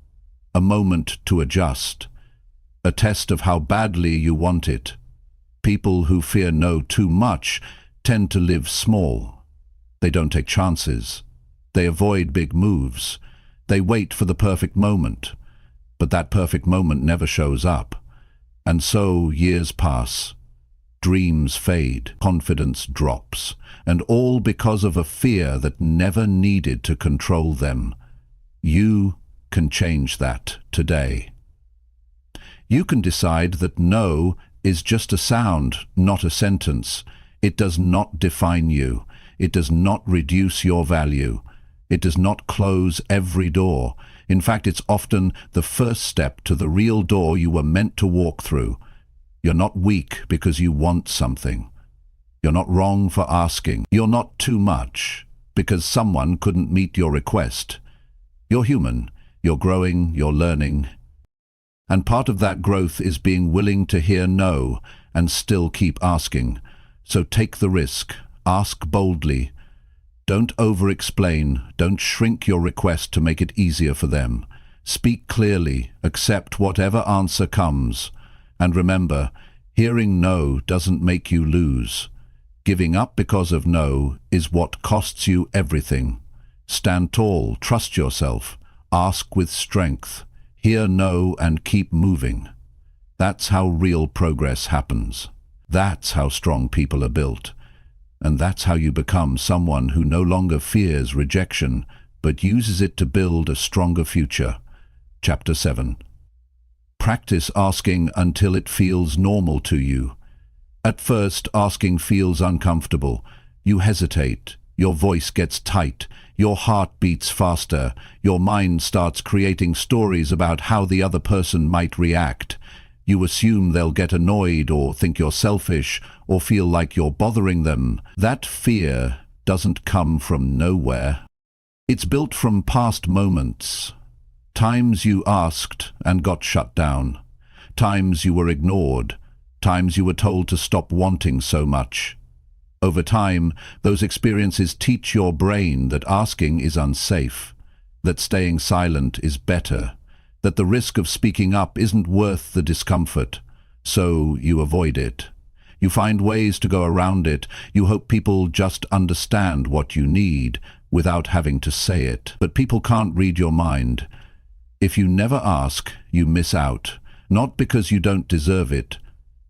S1: a moment to adjust, a test of how badly you want it. People who fear no too much tend to live small. They don't take chances. They avoid big moves. They wait for the perfect moment. But that perfect moment never shows up. And so years pass. Dreams fade, confidence drops, and all because of a fear that never needed to control them. You can change that today. You can decide that no is just a sound, not a sentence. It does not define you. It does not reduce your value. It does not close every door. In fact, it's often the first step to the real door you were meant to walk through. You're not weak because you want something. You're not wrong for asking. You're not too much because someone couldn't meet your request. You're human. You're growing. You're learning. And part of that growth is being willing to hear no and still keep asking. So take the risk. Ask boldly. Don't over-explain. Don't shrink your request to make it easier for them. Speak clearly. Accept whatever answer comes. And remember, hearing no doesn't make you lose. Giving up because of no is what costs you everything. Stand tall. Trust yourself. Ask with strength. Hear no and keep moving. That's how real progress happens. That's how strong people are built. And that's how you become someone who no longer fears rejection, but uses it to build a stronger future. Chapter 7. Practice asking until it feels normal to you. At first, asking feels uncomfortable. You hesitate. Your voice gets tight. Your heart beats faster. Your mind starts creating stories about how the other person might react. You assume they'll get annoyed or think you're selfish or feel like you're bothering them. That fear doesn't come from nowhere. It's built from past moments. Times you asked and got shut down. Times you were ignored. Times you were told to stop wanting so much. Over time, those experiences teach your brain that asking is unsafe, that staying silent is better, that the risk of speaking up isn't worth the discomfort, so you avoid it. You find ways to go around it. You hope people just understand what you need without having to say it. But people can't read your mind. If you never ask, you miss out, not because you don't deserve it,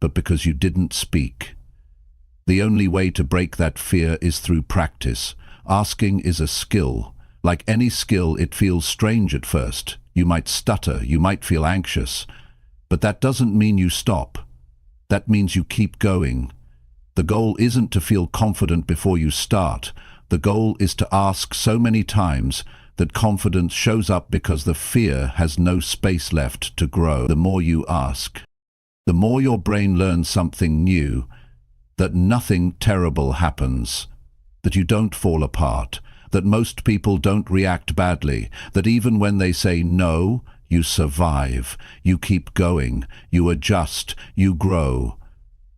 S1: but because you didn't speak. The only way to break that fear is through practice. Asking is a skill. Like any skill, it feels strange at first. You might stutter, you might feel anxious, but that doesn't mean you stop. That means you keep going. The goal isn't to feel confident before you start. The goal is to ask so many times that confidence shows up because the fear has no space left to grow. The more you ask, the more your brain learns something new, that nothing terrible happens, that you don't fall apart, that most people don't react badly, that even when they say no, you survive, you keep going, you adjust, you grow.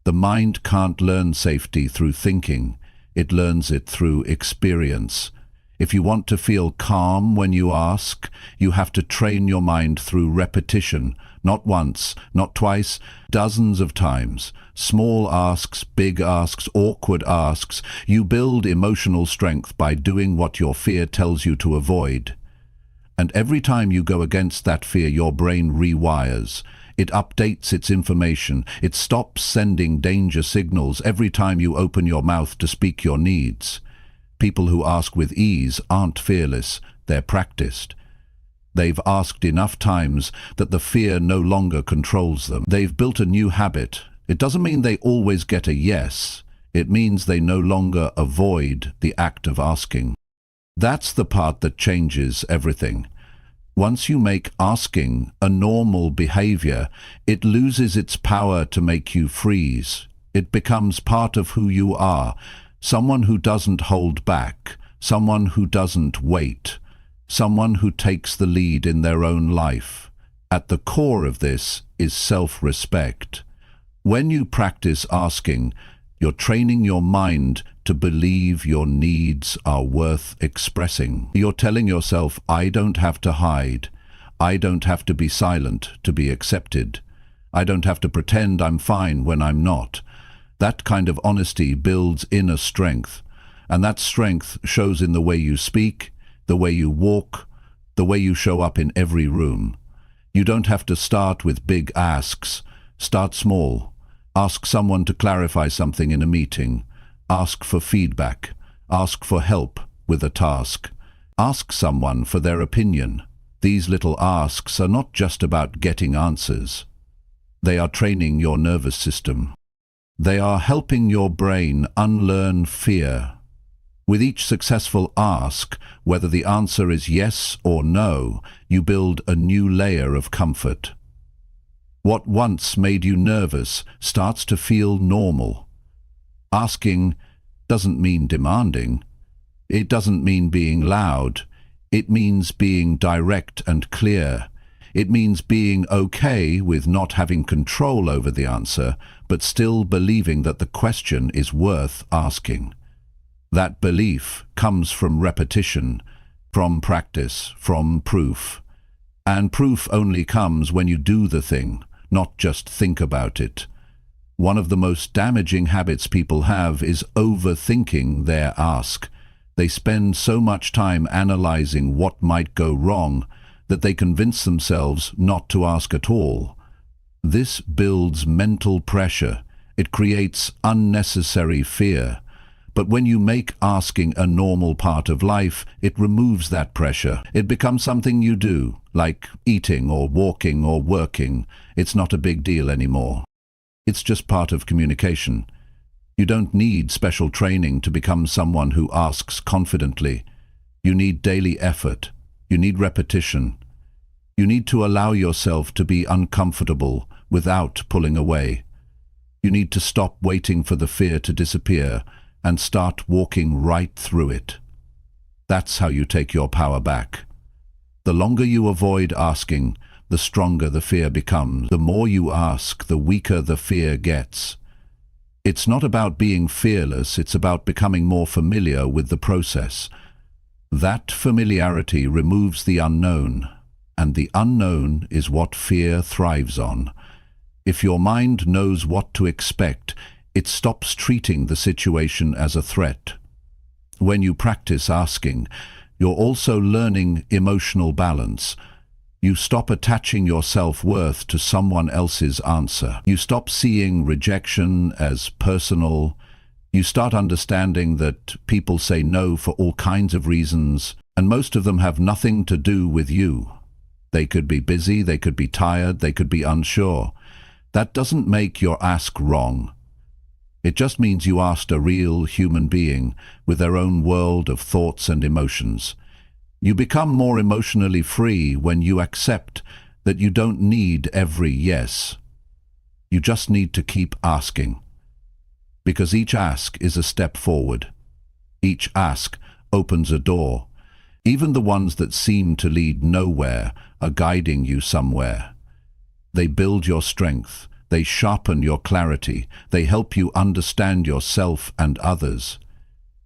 S1: The mind can't learn safety through thinking. It learns it through experience. If you want to feel calm when you ask, you have to train your mind through repetition, not once, not twice, dozens of times. Small asks, big asks, awkward asks. You build emotional strength by doing what your fear tells you to avoid. And every time you go against that fear, your brain rewires. It updates its information. It stops sending danger signals every time you open your mouth to speak your needs. People who ask with ease aren't fearless, they're practiced. They've asked enough times that the fear no longer controls them. They've built a new habit. It doesn't mean they always get a yes. It means they no longer avoid the act of asking. That's the part that changes everything. Once you make asking a normal behavior, it loses its power to make you freeze. It becomes part of who you are, someone who doesn't hold back, someone who doesn't wait, someone who takes the lead in their own life. At the core of this is self-respect. When you practice asking, you're training your mind to believe your needs are worth expressing. You're telling yourself, I don't have to hide. I don't have to be silent to be accepted. I don't have to pretend I'm fine when I'm not. That kind of honesty builds inner strength, and that strength shows in the way you speak, the way you walk, the way you show up in every room. You don't have to start with big asks. Start small. Ask someone to clarify something in a meeting. Ask for feedback. Ask for help with a task. Ask someone for their opinion. These little asks are not just about getting answers. They are training your nervous system. They are helping your brain unlearn fear. With each successful ask, whether the answer is yes or no, you build a new layer of comfort. What once made you nervous starts to feel normal. Asking doesn't mean demanding. It doesn't mean being loud. It means being direct and clear. It means being okay with not having control over the answer, but still believing that the question is worth asking. That belief comes from repetition, from practice, from proof. And proof only comes when you do the thing, not just think about it. One of the most damaging habits people have is overthinking their ask. They spend so much time analyzing what might go wrong that they convince themselves not to ask at all. This builds mental pressure. It creates unnecessary fear. But when you make asking a normal part of life, it removes that pressure. It becomes something you do, like eating or walking or working. It's not a big deal anymore. It's just part of communication. You don't need special training to become someone who asks confidently. You need daily effort. You need repetition. You need to allow yourself to be uncomfortable without pulling away. You need to stop waiting for the fear to disappear and start walking right through it. That's how you take your power back. The longer you avoid asking, the stronger the fear becomes. The more you ask, the weaker the fear gets. It's not about being fearless, it's about becoming more familiar with the process. That familiarity removes the unknown, and the unknown is what fear thrives on. If your mind knows what to expect, it stops treating the situation as a threat. When you practice asking, you're also learning emotional balance. You stop attaching your self-worth to someone else's answer. You stop seeing rejection as personal. You start understanding that people say no for all kinds of reasons, and most of them have nothing to do with you. They could be busy, they could be tired, they could be unsure. That doesn't make your ask wrong. It just means you asked a real human being with their own world of thoughts and emotions. You become more emotionally free when you accept that you don't need every yes. You just need to keep asking. Because each ask is a step forward. Each ask opens a door. Even the ones that seem to lead nowhere are guiding you somewhere. They build your strength. They sharpen your clarity. They help you understand yourself and others.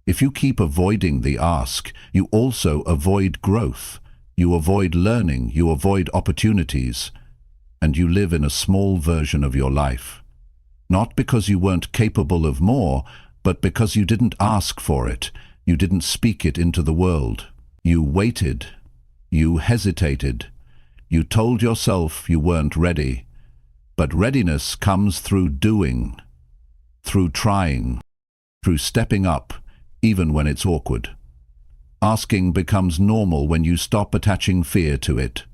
S1: If you keep avoiding the ask, you also avoid growth. You avoid learning. You avoid opportunities. And you live in a small version of your life. Not because you weren't capable of more, but because you didn't ask for it. You didn't speak it into the world. You waited. You hesitated. You told yourself you weren't ready. But readiness comes through doing, through trying, through stepping up, even when it's awkward. Asking becomes normal when you stop attaching fear to it,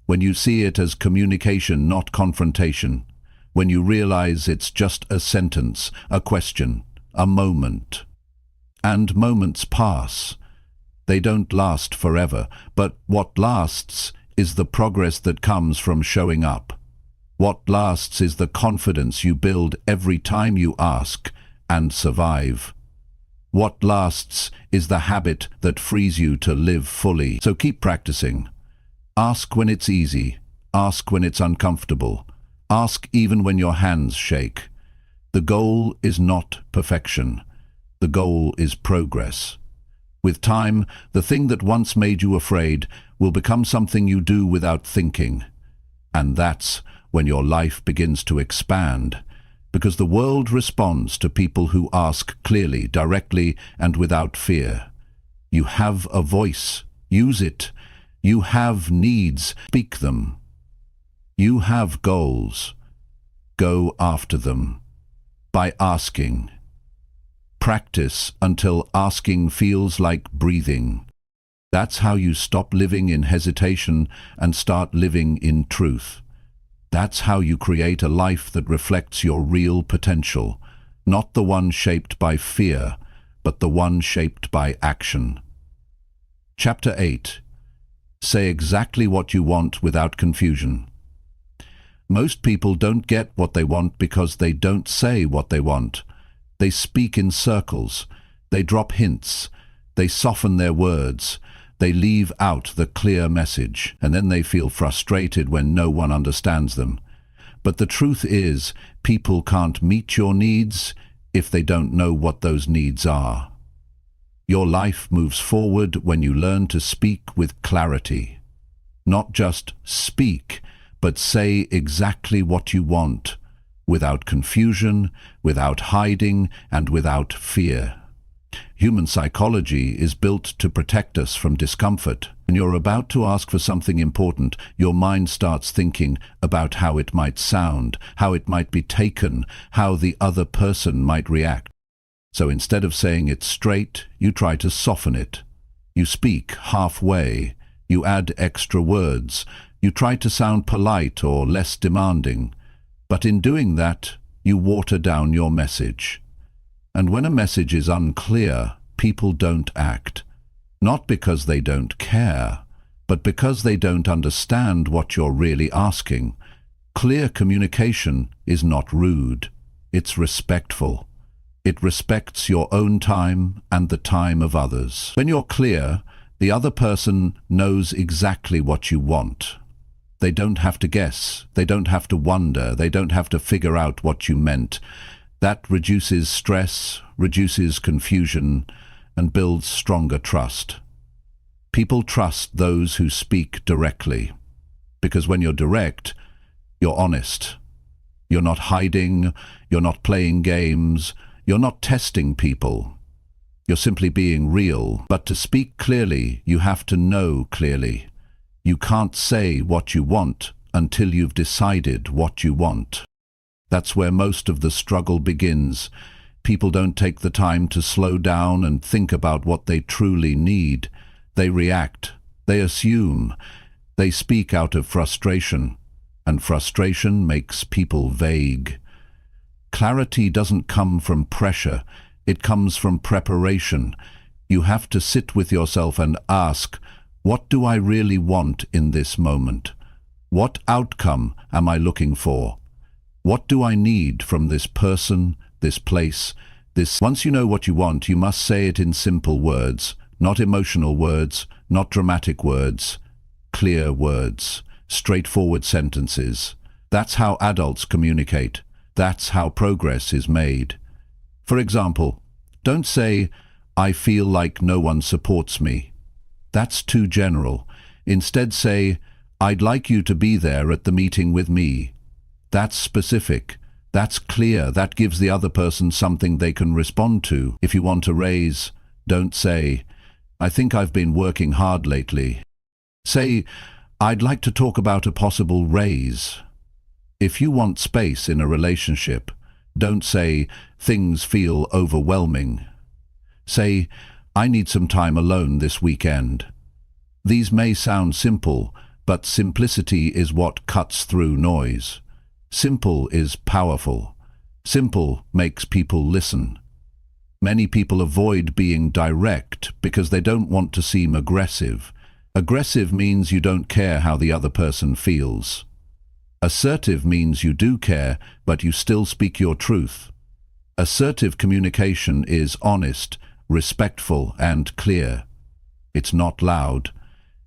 S1: when you see it as communication, not confrontation, when you realize it's just a sentence, a question, a moment. And moments pass. They don't last forever, but what lasts is the progress that comes from showing up. What lasts is the confidence you build every time you ask and survive. What lasts is the habit that frees you to live fully. So keep practicing. Ask when it's easy. Ask when it's uncomfortable. Ask even when your hands shake. The goal is not perfection. The goal is progress. With time, the thing that once made you afraid will become something you do without thinking. And that's when your life begins to expand. Because the world responds to people who ask clearly, directly, and without fear. You have a voice. Use it. You have needs. Speak them. You have goals. Go after them. By asking. Practice until asking feels like breathing. That's how you stop living in hesitation and start living in truth. That's how you create a life that reflects your real potential, not the one shaped by fear, but the one shaped by action. Chapter 8. Say exactly what you want without confusion. Most people don't get what they want because they don't say what they want. They speak in circles. They drop hints. They soften their words. They leave out the clear message, and then they feel frustrated when no one understands them. But the truth is, people can't meet your needs if they don't know what those needs are. Your life moves forward when you learn to speak with clarity. Not just speak, but say exactly what you want, without confusion, without hiding, and without fear. Human psychology is built to protect us from discomfort. When you're about to ask for something important, your mind starts thinking about how it might sound, how it might be taken, how the other person might react. So instead of saying it straight, you try to soften it. You speak halfway. You add extra words. You try to sound polite or less demanding. But in doing that, you water down your message. And when a message is unclear, people don't act. Not because they don't care, but because they don't understand what you're really asking. Clear communication is not rude. It's respectful. It respects your own time and the time of others. When you're clear, the other person knows exactly what you want. They don't have to guess. They don't have to wonder. They don't have to figure out what you meant. That reduces stress, reduces confusion, and builds stronger trust. People trust those who speak directly, because when you're direct, you're honest. You're not hiding, you're not playing games, you're not testing people. You're simply being real. But to speak clearly, you have to know clearly. You can't say what you want until you've decided what you want. That's where most of the struggle begins. People don't take the time to slow down and think about what they truly need. They react. They assume. They speak out of frustration. And frustration makes people vague. Clarity doesn't come from pressure. It comes from preparation. You have to sit with yourself and ask, what do I really want in this moment? What outcome am I looking for? What do I need from this person, this place, this? Once you know what you want, you must say it in simple words, not emotional words, not dramatic words, clear words, straightforward sentences. That's how adults communicate. That's how progress is made. For example, don't say, I feel like no one supports me. That's too general. Instead say, I'd like you to be there at the meeting with me. That's specific. That's clear. That gives the other person something they can respond to. If you want a raise, don't say, I think I've been working hard lately. Say, I'd like to talk about a possible raise. If you want space in a relationship, don't say, things feel overwhelming. Say, I need some time alone this weekend. These may sound simple, but simplicity is what cuts through noise. Simple is powerful. Simple makes people listen. Many people avoid being direct because they don't want to seem aggressive. Aggressive means you don't care how the other person feels. Assertive means you do care, but you still speak your truth. Assertive communication is honest, respectful, and clear. It's not loud.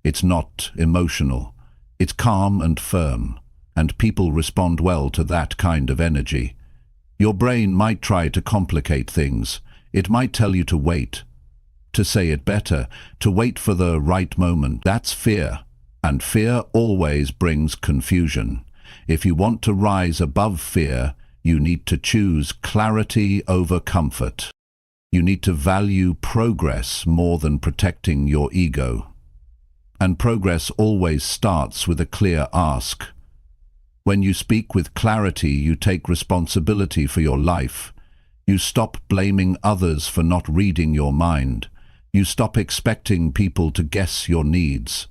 S1: It's not emotional. It's calm and firm, and people respond well to that kind of energy. Your brain might try to complicate things. It might tell you to wait, to say it better, to wait for the right moment. That's fear, and fear always brings confusion. If you want to rise above fear, you need to choose clarity over comfort. You need to value progress more than protecting your ego. And progress always starts with a clear ask. When you speak with clarity, you take responsibility for your life. You stop blaming others for not reading your mind. You stop expecting people to guess your needs.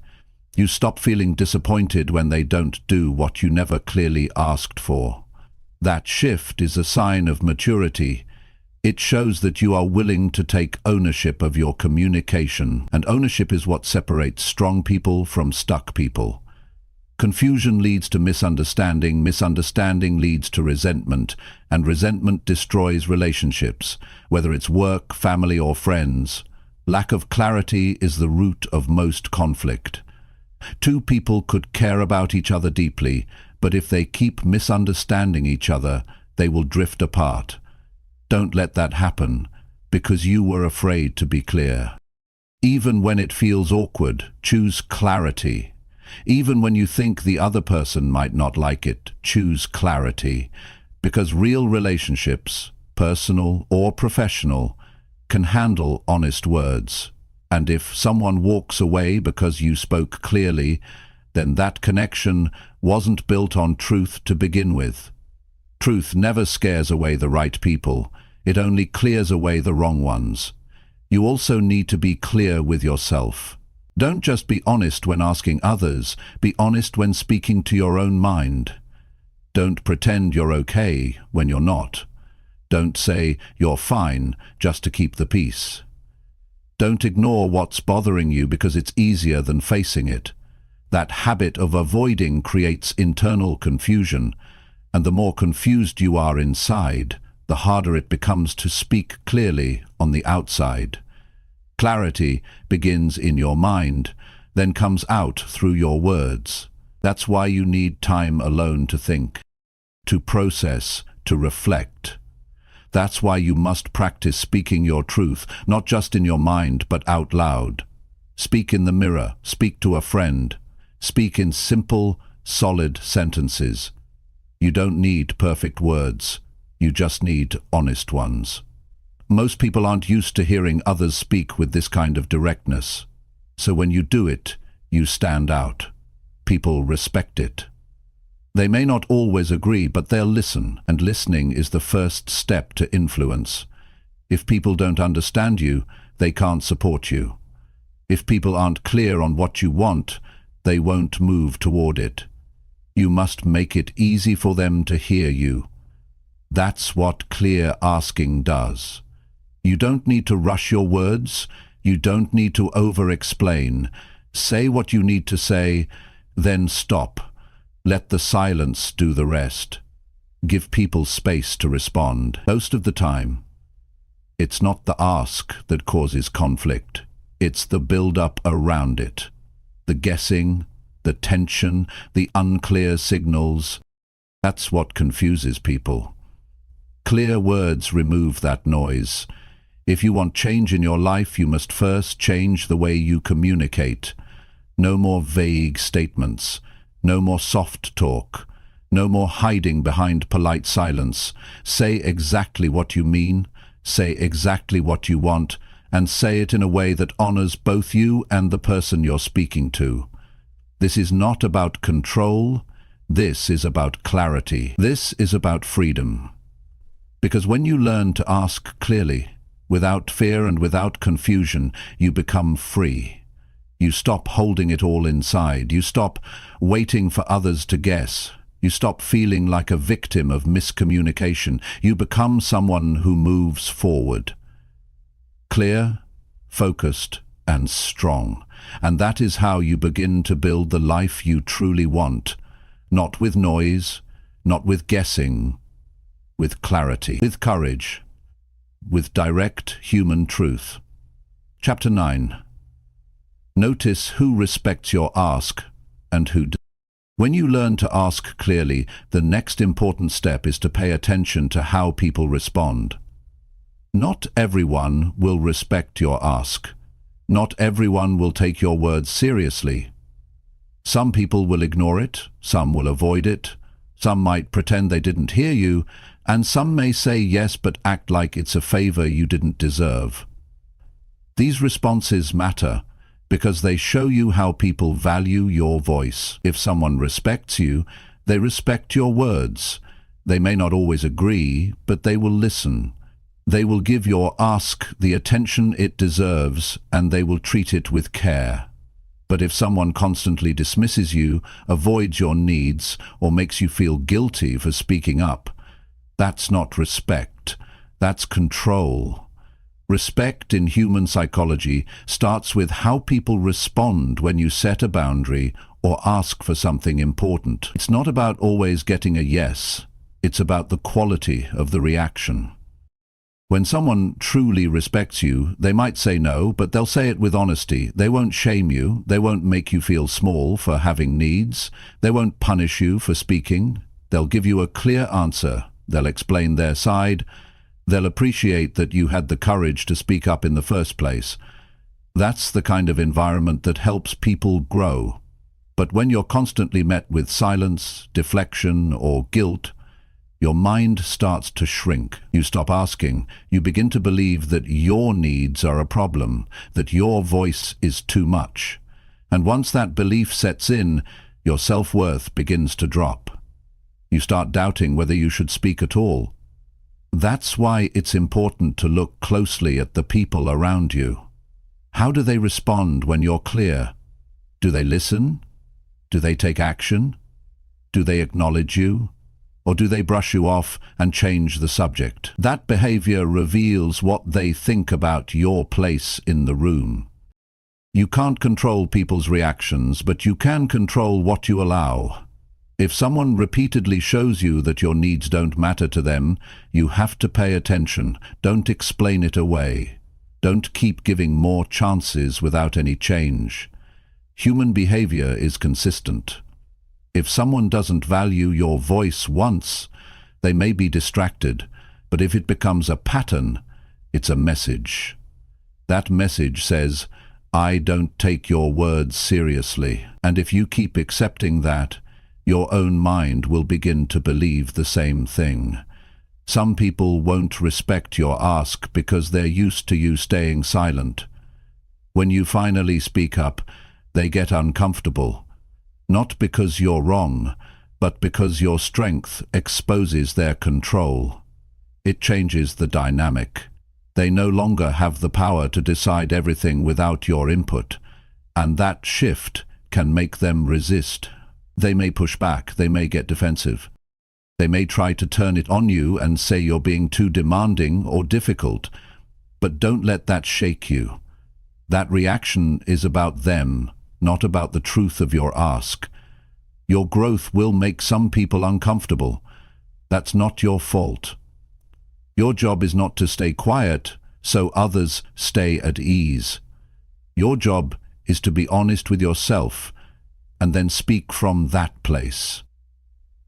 S1: You stop feeling disappointed when they don't do what you never clearly asked for. That shift is a sign of maturity. It shows that you are willing to take ownership of your communication, and ownership is what separates strong people from stuck people. Confusion leads to misunderstanding, misunderstanding leads to resentment, and resentment destroys relationships, whether it's work, family, or friends. Lack of clarity is the root of most conflict. Two people could care about each other deeply, but if they keep misunderstanding each other, they will drift apart. Don't let that happen, because you were afraid to be clear. Even when it feels awkward, choose clarity. Even when you think the other person might not like it, choose clarity. Because real relationships, personal or professional, can handle honest words. And if someone walks away because you spoke clearly, then that connection wasn't built on truth to begin with. Truth never scares away the right people. It only clears away the wrong ones. You also need to be clear with yourself. Don't just be honest when asking others. Be honest when speaking to your own mind. Don't pretend you're okay when you're not. Don't say you're fine just to keep the peace. Don't ignore what's bothering you because it's easier than facing it. That habit of avoiding creates internal confusion, and the more confused you are inside, the harder it becomes to speak clearly on the outside. Clarity begins in your mind, then comes out through your words. That's why you need time alone to think, to process, to reflect. That's why you must practice speaking your truth, not just in your mind, but out loud. Speak in the mirror, speak to a friend. Speak in simple, solid sentences. You don't need perfect words. You just need honest ones. Most people aren't used to hearing others speak with this kind of directness. So when you do it, you stand out. People respect it. They may not always agree, but they'll listen, and listening is the first step to influence. If people don't understand you, they can't support you. If people aren't clear on what you want, they won't move toward it. You must make it easy for them to hear you. That's what clear asking does. You don't need to rush your words. You don't need to over-explain. Say what you need to say, then stop. Let the silence do the rest. Give people space to respond. Most of the time, it's not the ask that causes conflict. It's the build-up around it. The guessing, the tension, the unclear signals. That's what confuses people. Clear words remove that noise. If you want change in your life, you must first change the way you communicate. No more vague statements. No more soft talk. No more hiding behind polite silence. Say exactly what you mean. Say exactly what you want. And say it in a way that honors both you and the person you're speaking to. This is not about control. This is about clarity. This is about freedom. Because when you learn to ask clearly, Without fear and without confusion, you become free. You stop holding it all inside. You stop waiting for others to guess. You stop feeling like a victim of miscommunication. You become someone who moves forward. Clear, focused, and strong. And that is how you begin to build the life you truly want. Not with noise, not with guessing, with clarity, with courage, with direct human truth. Chapter 9. Notice who respects your ask and who doesn't. When you learn to ask clearly, the next important step is to pay attention to how people respond. Not everyone will respect your ask. Not everyone will take your words seriously. Some people will ignore it, some will avoid it, some might pretend they didn't hear you, and some may say yes but act like it's a favor you didn't deserve. These responses matter because they show you how people value your voice. If someone respects you, they respect your words. They may not always agree, but they will listen. They will give your ask the attention it deserves, and they will treat it with care. But if someone constantly dismisses you, avoids your needs, or makes you feel guilty for speaking up, that's not respect, that's control. Respect in human psychology starts with how people respond when you set a boundary or ask for something important. It's not about always getting a yes, it's about the quality of the reaction. When someone truly respects you, they might say no, but they'll say it with honesty. They won't shame you, they won't make you feel small for having needs, they won't punish you for speaking. They'll give you a clear answer, they'll explain their side, they'll appreciate that you had the courage to speak up in the first place. That's the kind of environment that helps people grow. But when you're constantly met with silence, deflection, or guilt, your mind starts to shrink. You stop asking. You begin to believe that your needs are a problem, that your voice is too much. And once that belief sets in, your self-worth begins to drop. You start doubting whether you should speak at all. That's why it's important to look closely at the people around you. How do they respond when you're clear? Do they listen? Do they take action? Do they acknowledge you? Or do they brush you off and change the subject? That behavior reveals what they think about your place in the room. You can't control people's reactions, but you can control what you allow. If someone repeatedly shows you that your needs don't matter to them, you have to pay attention. Don't explain it away. Don't keep giving more chances without any change. Human behavior is consistent. If someone doesn't value your voice once, they may be distracted, but if it becomes a pattern, it's a message. That message says, I don't take your words seriously. And if you keep accepting that, your own mind will begin to believe the same thing. Some people won't respect your ask because they're used to you staying silent. When you finally speak up, they get uncomfortable. Not because you're wrong, but because your strength exposes their control. It changes the dynamic. They no longer have the power to decide everything without your input, and that shift can make them resist. They may push back, they may get defensive. They may try to turn it on you and say you're being too demanding or difficult, but don't let that shake you. That reaction is about them, not about the truth of your ask. Your growth will make some people uncomfortable. That's not your fault. Your job is not to stay quiet so others stay at ease. Your job is to be honest with yourself and then speak from that place.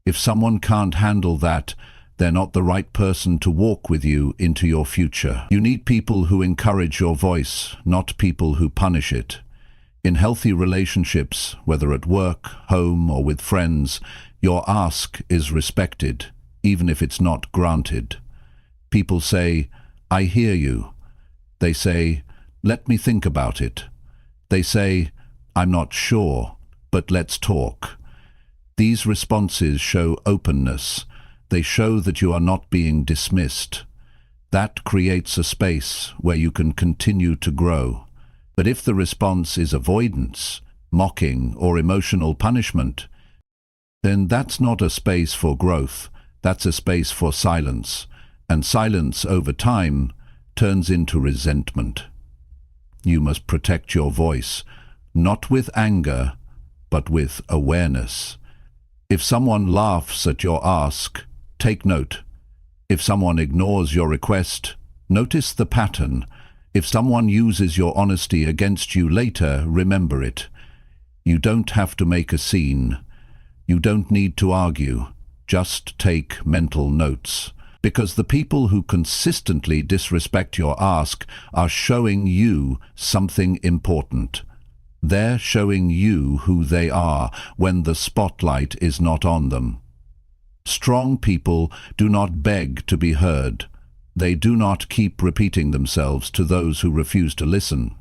S1: If someone can't handle that, they're not the right person to walk with you into your future. You need people who encourage your voice, not people who punish it. In healthy relationships, whether at work, home, or with friends, your ask is respected, even if it's not granted. People say, I hear you. They say, let me think about it. They say, I'm not sure, but let's talk. These responses show openness. They show that you are not being dismissed. That creates a space where you can continue to grow. But if the response is avoidance, mocking, or emotional punishment, then that's not a space for growth, that's a space for silence. And silence over time turns into resentment. You must protect your voice, not with anger, but with awareness. If someone laughs at your ask, take note. If someone ignores your request, notice the pattern. If someone uses your honesty against you later, remember it. You don't have to make a scene. You don't need to argue. Just take mental notes. Because the people who consistently disrespect your ask are showing you something important. They're showing you who they are when the spotlight is not on them. Strong people do not beg to be heard. They do not keep repeating themselves to those who refuse to listen.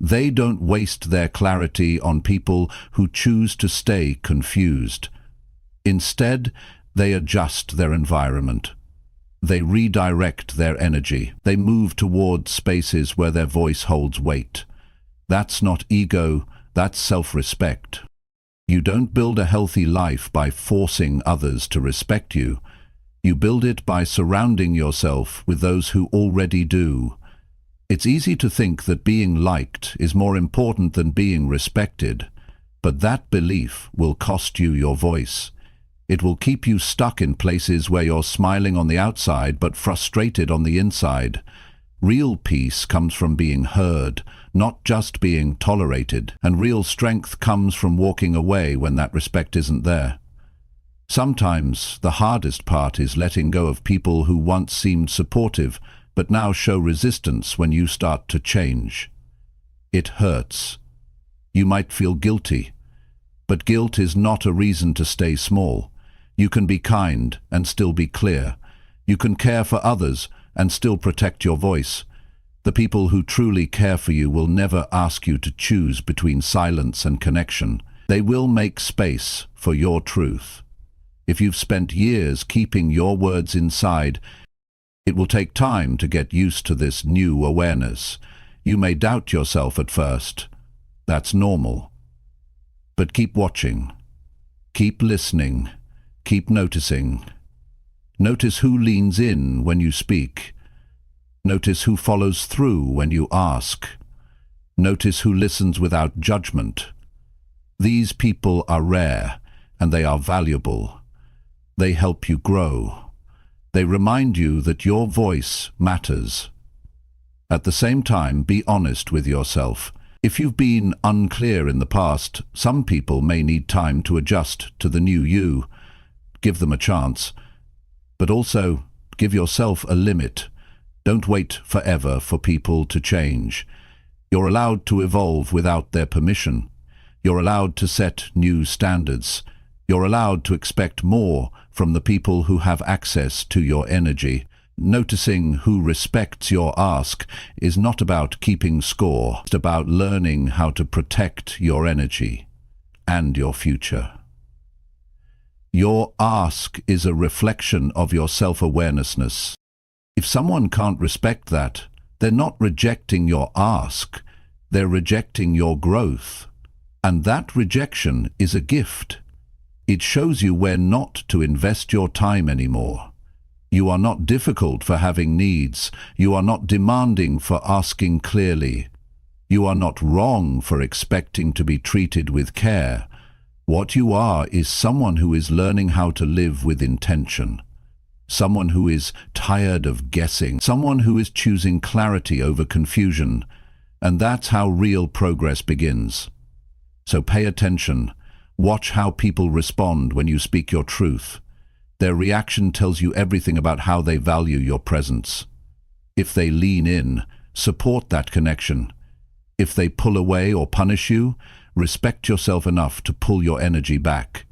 S1: They don't waste their clarity on people who choose to stay confused. Instead, they adjust their environment. They redirect their energy. They move toward spaces where their voice holds weight. That's not ego, that's self-respect. You don't build a healthy life by forcing others to respect you. You build it by surrounding yourself with those who already do. It's easy to think that being liked is more important than being respected, but that belief will cost you your voice. It will keep you stuck in places where you're smiling on the outside but frustrated on the inside. Real peace comes from being heard, not just being tolerated, and real strength comes from walking away when that respect isn't there. Sometimes the hardest part is letting go of people who once seemed supportive but now show resistance when you start to change. It hurts. You might feel guilty, but guilt is not a reason to stay small. You can be kind and still be clear. You can care for others and still protect your voice. The people who truly care for you will never ask you to choose between silence and connection. They will make space for your truth. If you've spent years keeping your words inside, it will take time to get used to this new awareness. You may doubt yourself at first. That's normal. But keep watching. Keep listening. Keep noticing. Notice who leans in when you speak. Notice who follows through when you ask. Notice who listens without judgment. These people are rare, and they are valuable. They help you grow. They remind you that your voice matters. At the same time, be honest with yourself. If you've been unclear in the past, some people may need time to adjust to the new you. Give them a chance. But also, give yourself a limit. Don't wait forever for people to change. You're allowed to evolve without their permission. You're allowed to set new standards. You're allowed to expect more from the people who have access to your energy. Noticing who respects your ask is not about keeping score. It's about learning how to protect your energy and your future. Your ask is a reflection of your self-awarenessness. If someone can't respect that, they're not rejecting your ask, they're rejecting your growth. And that rejection is a gift. It shows you where not to invest your time anymore. You are not difficult for having needs. You are not demanding for asking clearly. You are not wrong for expecting to be treated with care. What you are is someone who is learning how to live with intention. Someone who is tired of guessing. Someone who is choosing clarity over confusion. And that's how real progress begins. So pay attention. Watch how people respond when you speak your truth. Their reaction tells you everything about how they value your presence. If they lean in, support that connection. If they pull away or punish you, respect yourself enough to pull your energy back.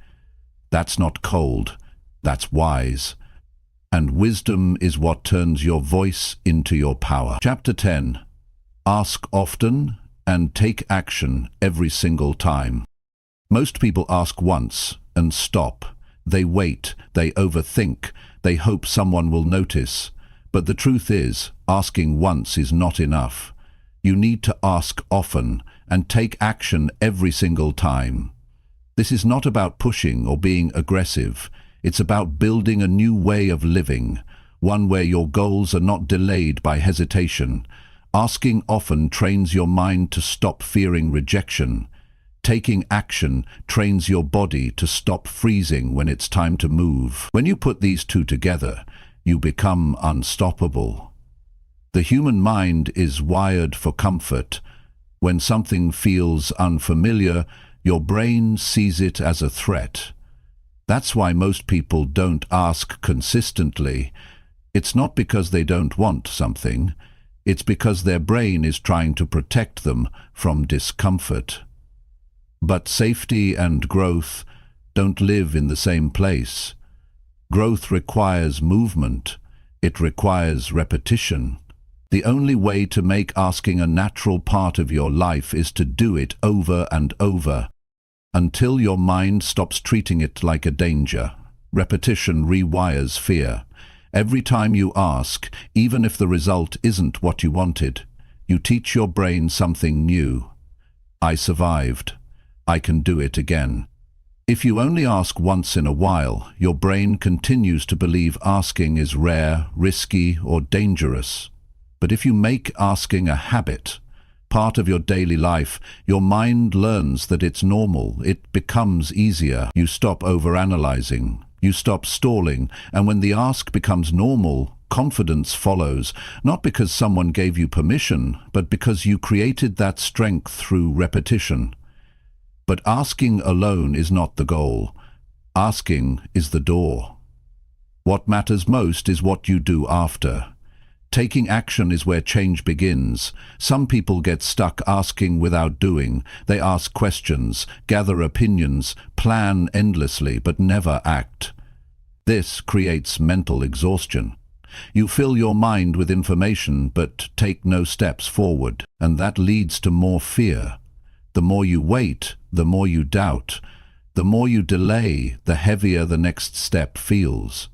S1: That's not cold, that's wise. And wisdom is what turns your voice into your power. Chapter 10. Ask often and take action every single time. Most people ask once and stop. They wait, they overthink, they hope someone will notice. But the truth is, asking once is not enough. You need to ask often and take action every single time. This is not about pushing or being aggressive. It's about building a new way of living, one where your goals are not delayed by hesitation. Asking often trains your mind to stop fearing rejection. Taking action trains your body to stop freezing when it's time to move. When you put these two together, you become unstoppable. The human mind is wired for comfort. When something feels unfamiliar, your brain sees it as a threat. That's why most people don't ask consistently. It's not because they don't want something. It's because their brain is trying to protect them from discomfort. But safety and growth don't live in the same place. Growth requires movement. It requires repetition. The only way to make asking a natural part of your life is to do it over and over, until your mind stops treating it like a danger. Repetition rewires fear. Every time you ask, even if the result isn't what you wanted, you teach your brain something new. I survived. I can do it again. If you only ask once in a while, your brain continues to believe asking is rare, risky, or dangerous. But if you make asking a habit, part of your daily life, your mind learns that it's normal. It becomes easier. You stop overanalyzing. You stop stalling. And when the ask becomes normal, confidence follows, not because someone gave you permission, but because you created that strength through repetition. But asking alone is not the goal. Asking is the door. What matters most is what you do after. Taking action is where change begins. Some people get stuck asking without doing. They ask questions, gather opinions, plan endlessly, but never act. This creates mental exhaustion. You fill your mind with information, but take no steps forward, and that leads to more fear. The more you wait, the more you doubt. The more you delay, the heavier the next step feels.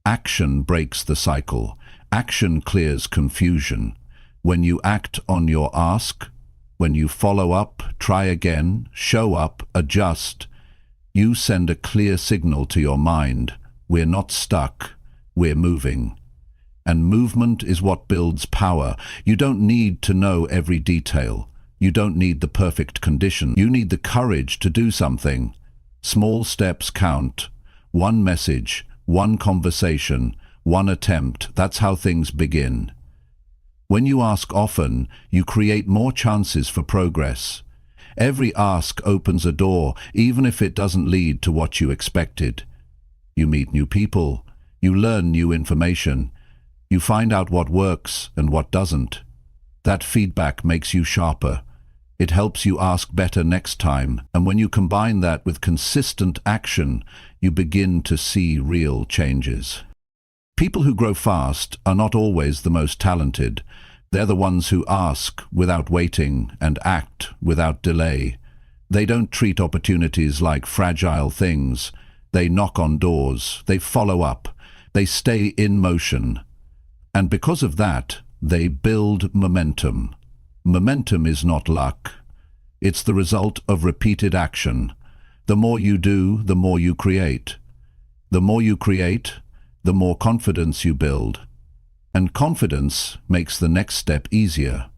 S1: Action breaks the cycle. Action clears confusion. When you act on your ask, when you follow up, try again, show up, adjust, you send a clear signal to your mind. We're not stuck, we're moving. And movement is what builds power. You don't need to know every detail. You don't need the perfect condition. You need the courage to do something. Small steps count. One message, one conversation, one attempt. That's how things begin. When you ask often, you create more chances for progress. Every ask opens a door, even if it doesn't lead to what you expected. You meet new people. You learn new information. You find out what works and what doesn't. That feedback makes you sharper. It helps you ask better next time, and when you combine that with consistent action, you begin to see real changes. People who grow fast are not always the most talented. They're the ones who ask without waiting and act without delay. They don't treat opportunities like fragile things. They knock on doors. They follow up. They stay in motion. And because of that, they build momentum. Momentum is not luck. It's the result of repeated action. The more you do, the more you create. The more you create, the more confidence you build. And confidence makes the next step easier.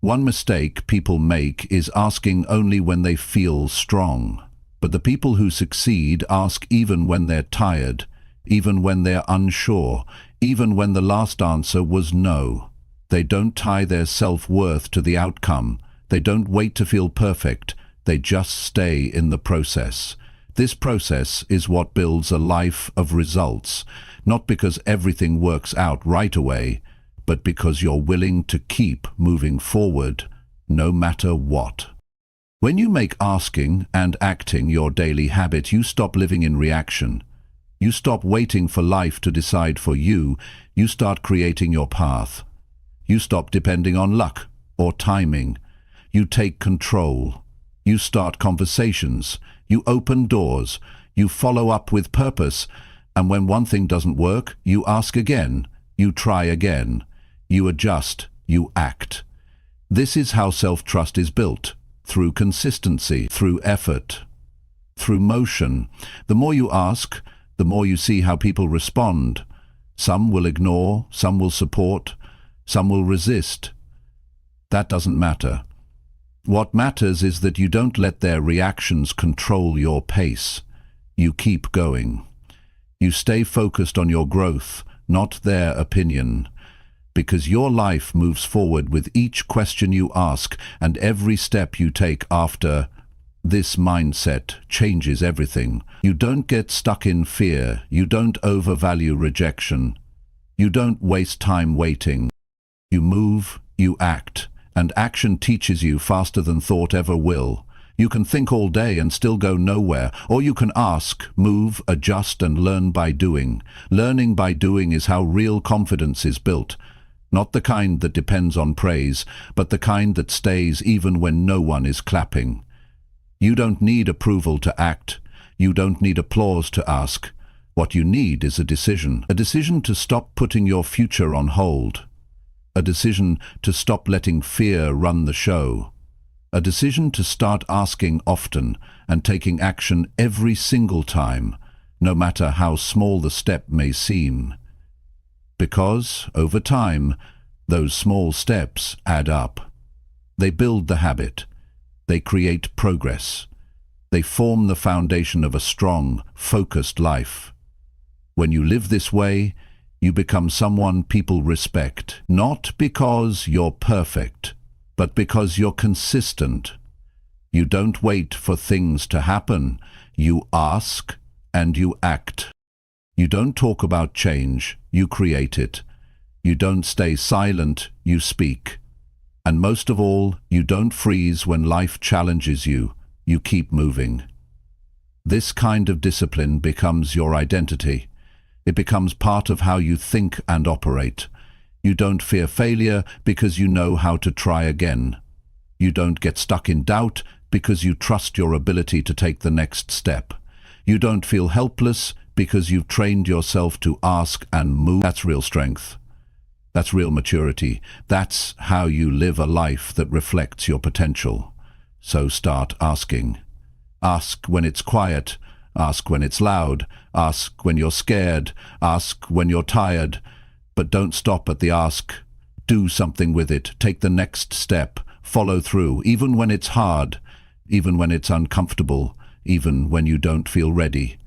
S1: One mistake people make is asking only when they feel strong. But the people who succeed ask even when they're tired, even when they're unsure, even when the last answer was no. They don't tie their self-worth to the outcome. They don't wait to feel perfect. They just stay in the process. This process is what builds a life of results, not because everything works out right away, but because you're willing to keep moving forward, no matter what. When you make asking and acting your daily habit, you stop living in reaction. You stop waiting for life to decide for you. You start creating your path. You stop depending on luck or timing. You take control. You start conversations. You open doors. You follow up with purpose. And when one thing doesn't work, you ask again. you try again, you adjust, you act. This is how self-trust is built, through consistency, through effort, through motion. The more you ask, the more you see how people respond. Some will ignore, some will support, some will resist. That doesn't matter. What matters is that you don't let their reactions control your pace. You keep going. You stay focused on your growth, not their opinion. Because your life moves forward with each question you ask and every step you take after. This mindset changes everything. You don't get stuck in fear. You don't overvalue rejection. You don't waste time waiting. You move, you act, and action teaches you faster than thought ever will. You can think all day and still go nowhere, or you can ask, move, adjust, and learn by doing. Learning by doing is how real confidence is built. Not the kind that depends on praise, but the kind that stays even when no one is clapping. You don't need approval to act. You don't need applause to ask. What you need is a decision to stop putting your future on hold. A decision to stop letting fear run the show. A decision to start asking often and taking action every single time, no matter how small the step may seem. Because, over time, those small steps add up. They build the habit. They create progress. They form the foundation of a strong, focused life. When you live this way, you become someone people respect, not because you're perfect, but because you're consistent. You don't wait for things to happen. You ask and you act. You don't talk about change, you create it. You don't stay silent, you speak. And most of all, you don't freeze when life challenges you, you keep moving. This kind of discipline becomes your identity. It becomes part of how you think and operate. You don't fear failure because you know how to try again. You don't get stuck in doubt because you trust your ability to take the next step. You don't feel helpless because you've trained yourself to ask and move. That's real strength. That's real maturity. That's how you live a life that reflects your potential. So start asking. Ask when it's quiet. Ask when it's loud. Ask when you're scared. Ask when you're tired. But don't stop at the ask. Do something with it. Take the next step. Follow through, even when it's hard, even when it's uncomfortable, even when you don't feel ready.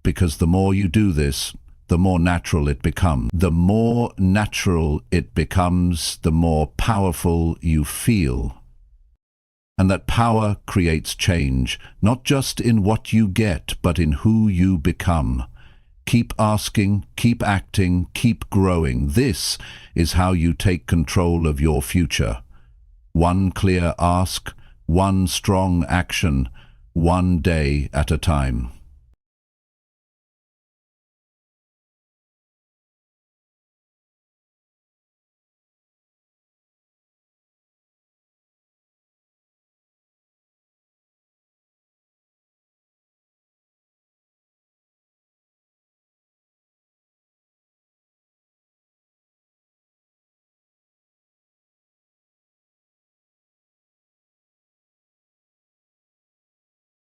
S1: Because the more you do this, the more natural it becomes. The more natural it becomes, the more powerful you feel. And that power creates change, not just in what you get, but in who you become. Keep asking, keep acting, keep growing. This is how you take control of your future. One clear ask, one strong action, one day at a time.